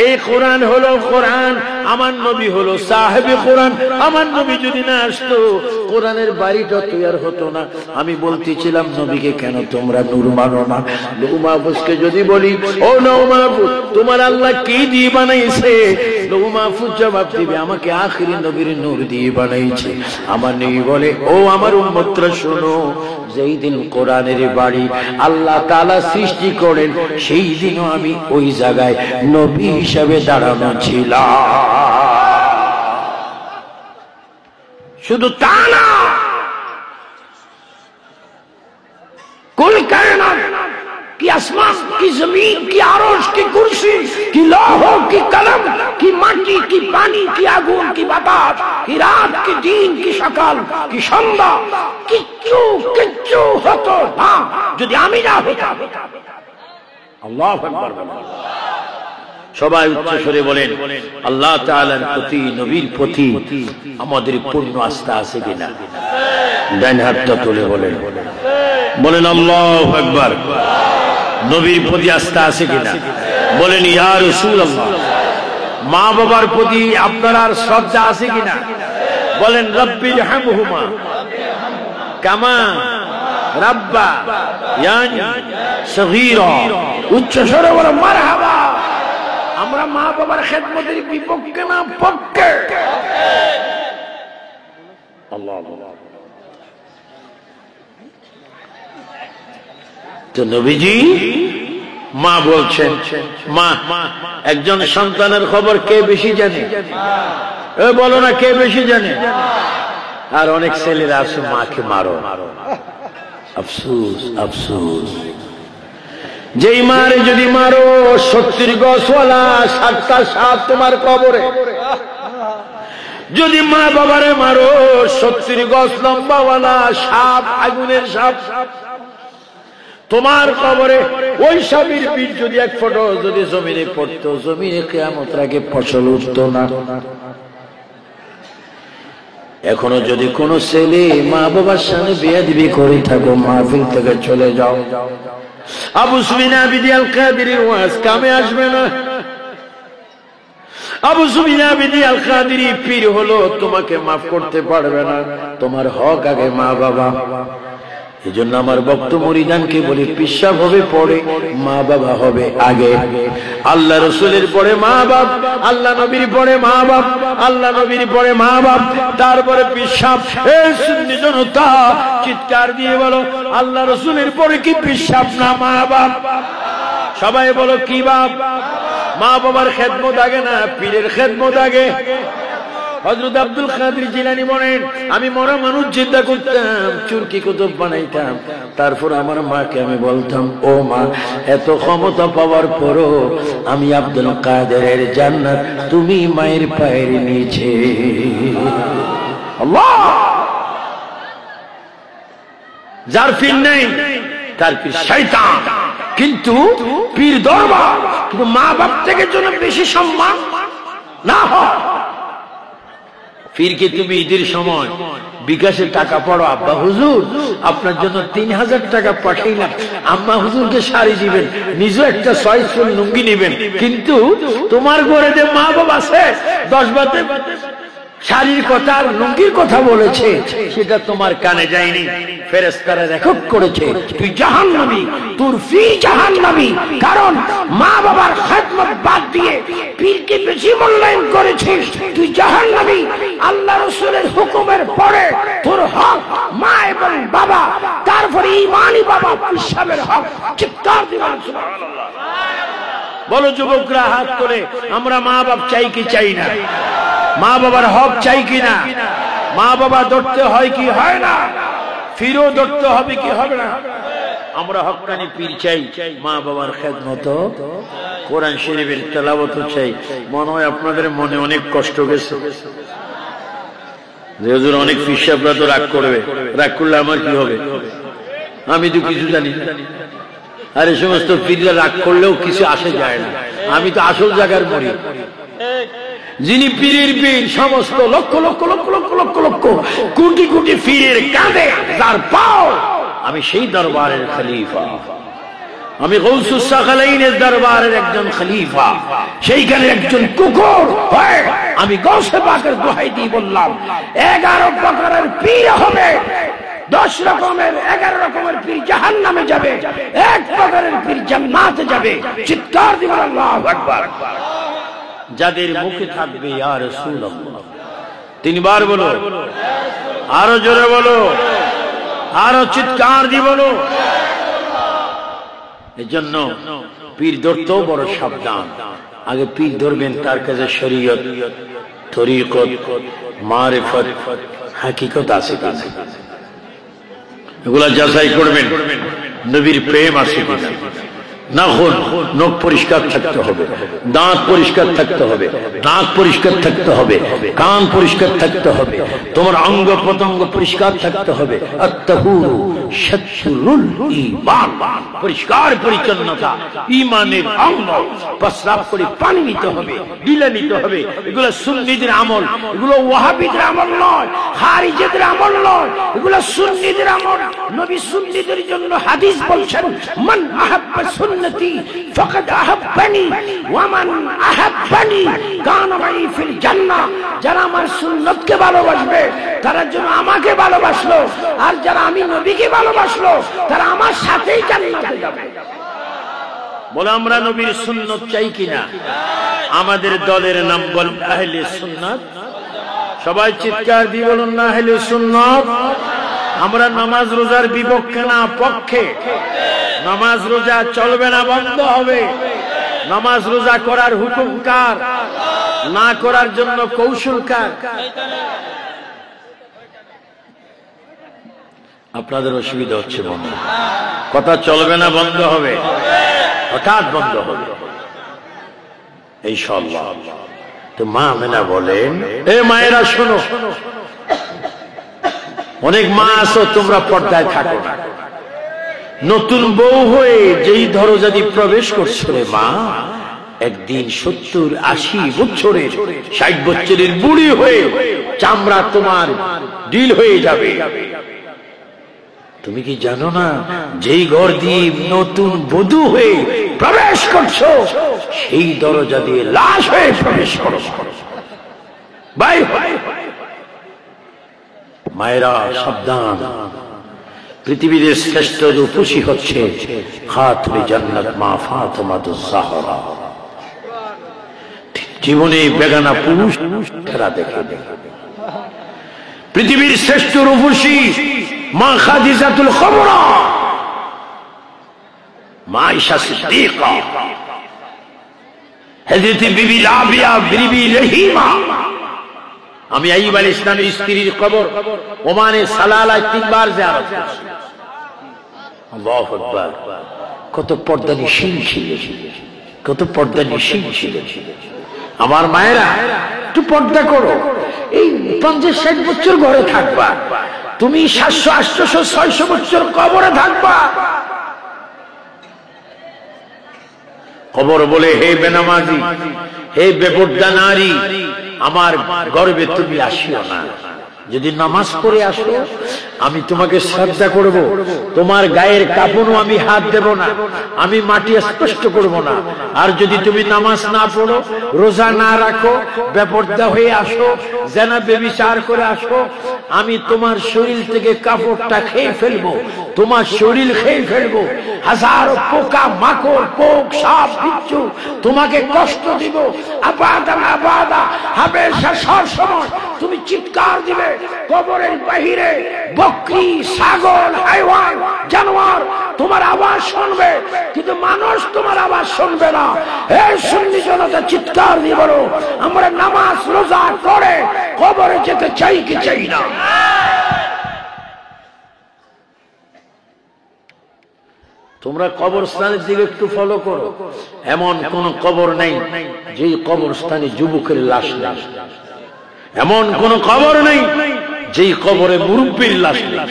এই কোরআন হলো কোরআন, আমার নবী হলো সাহেবে কোরআন। আমার নবী যদি না আসতো, কোরআনের বাড়িটা তৈরি হতো না। আমি বলতেছিলাম নবীকে কেন তোমরা নূর মানো না? লৌহ মাহফুজকে যদি বলি, ও লৌহ মাহফুজ তোমার আল্লাহ কি দিয়ে বানাইছে? লৌহ মাহফুজ জবাব দিবে আমাকে আখিরি নবীর নূর দিয়ে বানাইছে। আমার নবী বলে, ও আমার উম্মতরা শোনো, যেই দিন কোরআনের বাড়ি আল্লাহ তাআলা সৃষ্টি করেন, সেই দিনও আমি ওই জায়গায় নবী হিসাবে দাঁড়ানো ছিলাম। শুধু তা না, কুল কায়নাত কি আসমান কি জমিন কি আরশ কি কুরসি কি লৌহ কি কলম কি মাটি মাটি, কি পানি, কি আগুন, কি বাতাস, কি রাত, কি দিন, কি সকাল, কি সন্ধ্যা, কিচ্ছু কিচ্ছু হতো না যদি আমি না হতাম। আল্লাহু আকবার। সবাই উচ্চ স্বরে বলেন, আল্লাহ তাআলার প্রতি, নবীর প্রতি আমাদের পূর্ণ আস্থা আছে কিনা? ডান হাতটা তুলে বলেন, বলেন আল্লাহু আকবার। নবীর প্রতি আস্থা আছে কিনা? বলেন ইয়া রাসূলুল্লাহ। মা বাবার প্রতি আপনার আর শ্রদ্ধা আছে কিনা? বলেন রব্বির হামহুমা কামা রাব্বা ইয়ানি সগীরা। উচ্চ স্বরে বলো মারহাবা। আমরা মা বাবার খেদমতের বিপক্ষে না, পক্ষে। আল্লাহ। তো নবীজি মা বলছেন, মা একজন সন্তানের খবর কে বেশি জানে? বলো না, কে বেশি জানে? আর অনেক ছেলেরা আছে মাকে মারো। আফসোস আফসোস, যেই মারে যদি মারো 70 গজওয়ালা 7টা সাপ তোমার কবরে। যদি মা বাবারে মারো 70 গজ লম্বাওয়ালা সাপ, আগুনের সাপ তোমার কবরে। ওই সাপের পিঠ যদি এক ফোঁটা যদি জমিনে পড়তো, জমিনে কিয়ামতের আগে ফসল উঠতো না। এখনো যদি কোন ছেলে মা বাবার সামনে বেয়াদবি করে থাকো, মাহফিল থেকে চলে যাও। আবু সুফিয়ান আবিদি আল কাদেরীর ওয়াজ কামে আসবে না। আবু সুফিয়ান আবিদি আল কাদেরী পীর হলো তোমাকে মাফ করতে পারবে না। তোমার হক আগে মা বাবা। এজন্য আমার ভক্ত মুরিদানকে বলি, পিশাব হবে পরে, মা বাবা হবে আগে। আল্লাহ রাসূলের পরে মা বাপ, আল্লাহ নবীর পরে মা বাপ, আল্লাহ নবীর পরে মা বাপ, তারপরে পিশাব। এই সুন্নি জনতা চিৎকার দিয়ে বলো, আল্লাহ রাসূলের পরে কি পিশাব না মা বাপ? সবাই বলো কি বাপ? মা বাবার খেদমত আগে না পীরের খেদমত আগে? হযরত আব্দুল কাদের জিলানী বলেন, আমি মরা মানুষ জিন্দা করতাম, চুরকি কুতুব বানাইতাম, তারপর আমার মাকে আমি বলতাম, ও মা, এত ক্ষমতা পাওয়ার পরও আমি আব্দুল কাদেরের জান্নাত তুমি মায়ের পায়ের নিচে। আল্লাহ। যার পীর নেই তার পীর শয়তান, কিন্তু পীর দরবার। কিন্তু মা বাপ থেকে যেন বেশি সম্মান না হয়। পীরকে তুমি ঈদের সময় বিকাশে টাকা পড়ো, আব্বা হুজুর আপনার জন্য 3000 টাকা পাঠাইলাম, আম্মা হুজুরকে শাড়ি দিবেন, নিজেও একটা 6 লুঙ্গি নেবেন, কিন্তু তোমার ঘরে যে মা বাবা আছে 10 বাতে শাড়ির কথা আর লুঙ্গির কথা বলেছে, সেটা তোমার কানে যায়নি। ফেরেশতারা রেকর্ড করেছে, তুই জাহান্নামী, তোর ফি জাহান্নামী। কারণ মা বাবার খেদমত বাদ দিয়ে পীরকে বেশি মূল্যায়ন করেছিস, তুই জাহান্নামী। আল্লাহ রাসূলের হুকুমের পরে তোর হক মা এবং বাবা, তারপরে ঈমানি বাবা, পিসাবের হক। চিৎকার দিবেন সুবহানাল্লাহ। বলো যুবকরা হাত তোলে, আমরা মা বাপ চাই কি চাই না? মা বাবার হক চাই কিনা? মা বাবা ধরতে হয় কি হয় না? ফিরও ধরতে হবে কি হবে না? আমরা হক্কানি পীর চাই, মা বাবার খেদমত, কোরআন শরীফের তেলাওয়াত চাই। মনে হয় আপনাদের মনে অনেক কষ্ট গেছে যে হুজুর অনেক পীর সাহেবরা তো রাগ করবে, রাগ করলে আমার কি হবে? আমি তো কিছু জানি না। আর এই সমস্ত পীররা রাগ করলেও কিছু আসে যায় না। আমি তো আসল জায়গার মরি। যিনি পীরের পীর, সমস্ত লক্ষ লক্ষ লক্ষ লক্ষ লক্ষ লক্ষ কোটি কোটি পীরের কাঁধে যার পাও, আমি সেই দরবারের খলিফা। আমি গৌসুস সাকালাইনের দরবারের একজন খলিফা, সেইখানে একজন কুকুর হয়ে আমি গৌসে পাকের দোহাই দিয়ে বললাম, 11 প্রকারের পীর হবে, 10 রকমের 11 রকমের পীর জাহান্নামে যাবে, 1 প্রকারের পীর জান্নাতে যাবে। চিৎকার দিবেন আল্লাহু আকবার। যাদের মুখে থাকবে ইয়া রাসূলুল্লাহ, 3 বার বলো, আরো জোরে বলো, আরো চিৎকার দিয়ে বলো। এজন্য পীর ধরতেও বড় সাবধান। আগে পীর ধরবেন, তার কাছে শরীয়ত, তরিকত, মারিফত, হাকিকত আছে কিনা এগুলা যাচাই করবেন। নবীর প্রেম আছে কিনা, নাখুন নখ পরিষ্কার থাকতে হবে, দাঁত পরিষ্কার থাকতে হবে, নাক পরিষ্কার থাকতে হবে, কান পরিষ্কার থাকতে হবে, তোমার অঙ্গ প্রত্যঙ্গ পরিষ্কার থাকতে হবে। আত-তাহুরু শাতরুল ঈমান, পরিষ্কার পরিচ্ছন্নতা ঈমানের অঙ্গ। প্রস্রাব করে পানি নিতে হবে, গিলে নিতে হবে। এগুলো সুন্নিদের আমল, এগুলো ওয়াহাবিদের আমল নয়, খারিজিদের আমল নয়, এগুলো সুন্নিদের আমল। নবী সুন্নিদের জন্য হাদিস বলছেন, মান আহাব্বা সুন্নতি ফাকাদ আহাব্বানি ওয়া মান আহাব্বানি কানা মাই ফিল জান্নাহ। যারা আমার সুন্নতকে ভালোবাসবে তারা যেন আমাকে ভালোবাসলো, আর যারা আমি নবীকে ভালোবাসলো তারা আমার সাথেই জান্নাতে যাবে। বলে আমরা নবীর সুন্নত চাই কিনা? আমাদের দলের নাম বল আহলে সুন্নাত। সবাই চিৎকার দিয়ে বলুন না আহলে সুন্নাত। আমরা নামাজ রোজার বিপক্ষে না, পক্ষে। নামাজ রোজা চলবে না, বন্ধ হবে। নামাজ রোজা করার হুকুম কার? না করার জন্য কৌশল কার? আপনাদের অসুবিধা হচ্ছে, বন্ধ কথা চলবে না, বন্ধ হবে, হঠাৎ বন্ধ হবে ইনশাআল্লাহ। তো মা আমেনা বলেন, এ মায়েরা শোনো, অনেক মা আছো তোমরা পর্দায় থাকো না। নতুন বউ হয়ে যেই দরজা দিয়ে প্রবেশ করছো রে মা, একদিন 70-80 বছরের 60 বছরের বুড়ি হয়ে চামড়া তোমার ডিল হয়ে যাবে। তুমি কি জানো না, যেই ঘর দিয়ে নতুন বধূ হয়ে প্রবেশ করছো সেই দরজা দিয়ে লাশ হয়ে প্রবেশ করো। ভাই মায়েরা সাবধান, পৃথিবীর শ্রেষ্ঠ রূপসী হচ্ছে খাতুনে জান্নাত মা ফাতেমাতুজ জাহরা। জীবনে বেগানা পুরুষ খেলা দেখে পৃথিবীর শ্রেষ্ঠ রূপসী মা খাদিজাতুল কুবরা, মা আয়েশা সিদ্দিকা, হযরত বিবি রাবিয়া, বিবি রহিমা। আমি আইয়ুব আলাইহিস সালামের স্ত্রীর কবর ওমানে সালালায় 3 বার জিয়ারত করেছি। আল্লাহু আকবার। কত পর্দা নিশীন ছিল, কত পর্দা নিশীন ছিল। আমার মায়েরা একটু পর্দা করো। এই 50-60 বছর ঘরে থাকবা, তুমি 700-800-600 বছর কবরে থাকবা। কবর বলে, হে বেনামাজি, হে বেপর্দা নারী, আমার গর্বে তুমি আসিও না। যদি নামাজ পড়ে আসো আমি তোমাকে শ্রদ্ধা করব, তোমার গায়ের কাপড়ও আমি হাত দেব না, আমি মাটি স্পর্শ করব না। আর যদি তুমি নামাজ না পড়ো, রোজা না রাখো, বেপর্দা হয়ে আসো, জেনা ব্যভিচার করে আসো, আমি তোমার শরীর থেকে কাপড়টা খেয়ে ফেলবো, তোমার শরীর খেয়ে ফেলবো। হাজারো পোকা মাকড়, পোক, সাপ, বিচ্ছু তোমাকে কষ্ট দিব। আবাদা আবাদা হবে, সব সময় তুমি চিৎকার দিবে। কবরের বাহিরে বকরি, ছাগল, হাইওয়ান, জানোয়ার তোমার আওয়াজ শুনবে, কিন্তু মানুষ তোমার আওয়াজ শুনবে না। এই সুন্নি জনতা চিৎকার দিয়ে বলো, আমরা নামাজ রোজা করে কবরে যেতে চাই কি চাই না? তোমরা কবরস্থানের দিকে একটু ফলো করো। এমন কোন কবর নেই যেই কবরস্থানে যুবকের লাশ নেই, এমন কোন কবর নেই যেই কবরে মুরব্বীর লাশ নেই,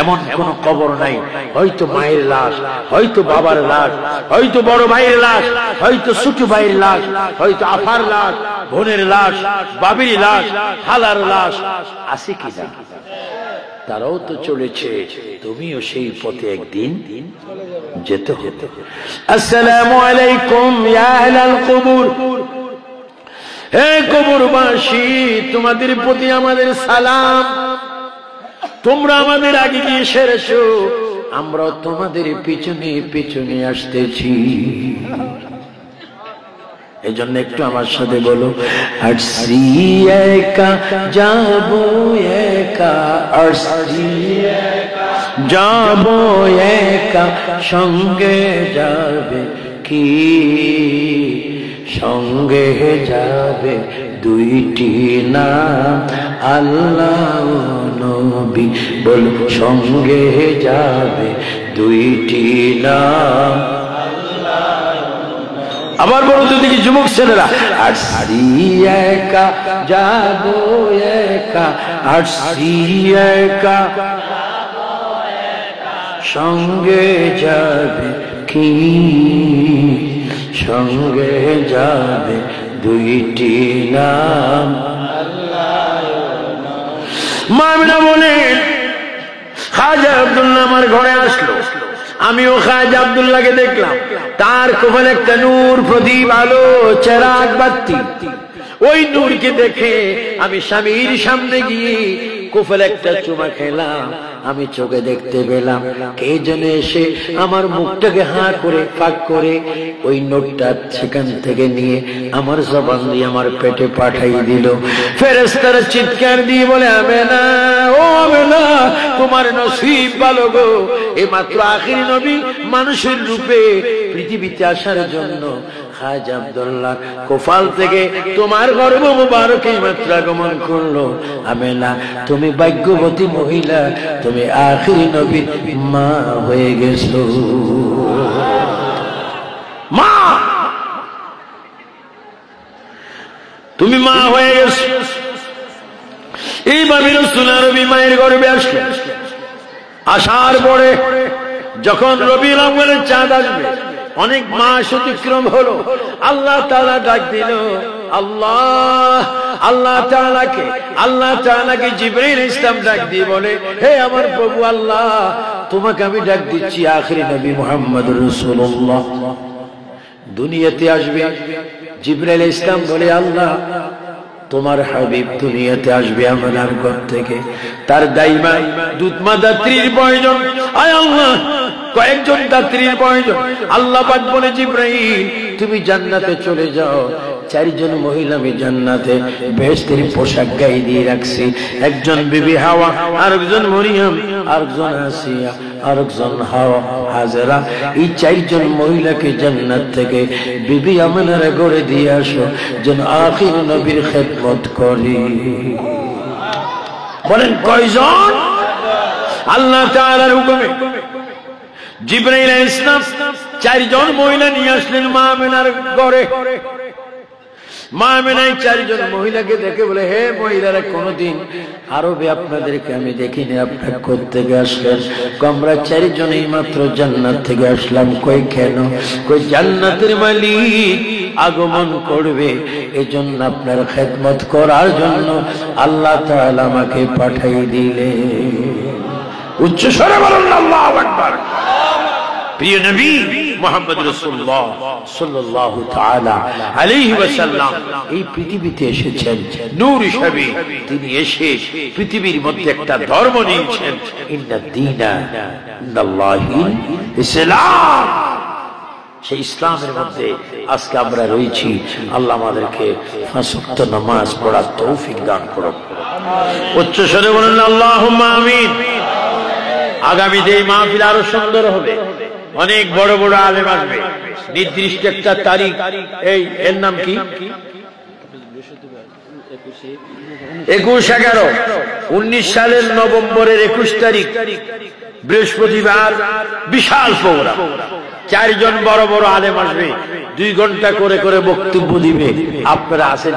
এমন কোন কবর নাই। হয়তো মায়ের লাশ, হয়তো বাবার লাশ, হয়তো বড় ভাইয়ের লাশ, হয়তো ছোট ভাইয়ের লাশ, হয়তো আফার লাশ, বোনের লাশ, বাবির লাশ, খালার লাশ আছে কিনা? তারাও তো চলেছে, তুমিও সেই পথে একদিন যেতে হবে। আসসালামু আলাইকুম ইয়া আহলাল কুবুর। হে কবরবাসী, তোমাদের প্রতি আমাদের সালাম। তোমরা আমাদের আগে গিয়ে সেরেছো, আমরা তোমাদের পিছনে পিছনে আসতেছি। এই জন্য একটু আমার সাথে বলো, আসছি একা যাবো একা, আসছি যাবো একা, সঙ্গে যাবে কি? সঙ্গে যাবে দুইটি নাম, আল্লাহ নবী। বল, সঙ্গে যাবে দুইটি নাম, আবার বলো তো দেখি যুবক ছেলেরা, আসছি একা যাবো একা, আসছি একা সঙ্গে যাবে কি, সঙ্গে যাবে দুইটি নাম। মা আমিনা বলেন খাজা আব্দুল্লাহ আমার ঘরে আসলো, আমিও খাজা আব্দুল্লাহকে দেখলাম, তার কপালে একটা নূর, প্রদীপ, আলো, চেরাগ বাতি। ওই নূরকে দেখে আমি স্বামীর সামনে গিয়ে কপালে একটা চুমা খেলাম। আমি চোখে দেখতে পেলাম কে যেন এসে আমার মুখটাকে হাঁ করে ফাঁক করে ওই নোটটা সেখান থেকে নিয়ে আমার জবান দিয়ে আমার পেটে পাঠাই দিল। ফেরেশতারা চিৎকার দিয়ে বলে, আমেনা, ও আমেনা, তোমার নসিব ভালো গো, এই মাত্র আখিরি নবী মানুষের রূপে পৃথিবীতে আসার জন্য খাজা আব্দুল্লাহ কোফাল থেকে তোমার গর্ভ মুবারকে মাত্র আগমন করলো। আমেনা, তুমি ভাগ্যবতী মহিলা, তুমি আখিরি নবীর মা হয়ে গেছো। মা, তুমি মা হয়ে গেছো। এইভাবে রাসূল নবী মায়ের গর্ভে আসলেন। আসার পরে যখন রবিউল আউয়ালের চাঁদ আসবে, অনেক মাস অতিক্রম হলো, আল্লাহ তাআলা ডাক দিল। আল্লাহ তাআলাকে জিবরাইল ইসলাম ডাক দিয়ে বলে, হে আমার প্রভু আল্লাহ, তোমাকে আমি ডাক দিচ্ছি, আখিরি নবী মুহাম্মদুর রাসূলুল্লাহ দুনিয়াতে আসবে। জিবরাইল ইসলাম বলে, আল্লাহ, তোমার হাবিব দুনিয়াতে আসবে আমার ঘর থেকে, তার দাইমা দুধমা দাত্রীর প্রয়োজন। আয় আল্লাহ, কয়েকজন দাত্রীর প্রয়োজন। আল্লাহ পাক বলে, জিবরাইল তুমি জান্নাতে চলে যাও। চারজন মহিলা আমি জান্নাতে বেহেশতের পোশাক গায়ে দিয়ে রাখছি। একজন বিবি হাওয়া, আরেকজন মরিয়ম, আরেকজন আসিয়া, আরেকজন হাজেরা। এই চারজন মহিলাকে জান্নাত থেকে বিবি আমিনার ঘরে দিয়ে আসো, যেন আখির নবীর খেদমত করি। বলেন কয়জন? আল্লাহ তাআলার হুকুমে জিবরাইল আলাইহিস সালাম চারজন মহিলা নিয়ে আসলেন মা আমিনার ঘরে। মা আমিনা চারজন মহিলাকে দেখে বলে, হে মহিলারা, কোনদিন আরবে আপনাদেরকে আমি দেখিনি, আপনারা কোথা থেকে আসলেন? আমরা চারজনেই মাত্র জান্নাত থেকে আসলাম। কই কেন? কই জান্নাতের মালিক আগমন করবে, এজন্য আপনার খেদমত করার জন্য আল্লাহ তাআলা আমাকে পাঠাই দিলেন। উচ্চ স্বরে বলুন আল্লাহু আকবার। প্রিয় নবী মুহাম্মদ রাসূলুল্লাহ সাল্লাল্লাহু তাআলা আলাইহি ওয়াসাল্লাম এই পৃথিবীতে এসেছেন নূর হিসেবে। তিনি এসে পৃথিবীর মধ্যে একটা ধর্ম নিয়েছেন, ইন্নাদ দীনা ইনদাল্লাহিল ইসলাম। সেই ইসলামের মধ্যে আজকে আমরা রয়েছি। আল্লাহ আমাদেরকে 5 ওয়াক্ত নামাজ পড়ার তৌফিক দান করুন। উচ্চ স্বরে বলুন আল্লাহুম্মা আমিন। আগামীতে এই মাহফিল আরো সুন্দর হবে, অনেক বড় বড় আলেম আসবে। নির্দিষ্ট একটা তারিখ, এর নাম কি? 21-11-19 সালের নভেম্বরের 21 তারিখ বৃহস্পতিবার বিশাল প্রোগ্রাম। 4 জন বড় বড় আলেম আসবে, 2 ঘন্টা করে করে বক্তব্য দিবে। আপনারা আসেন।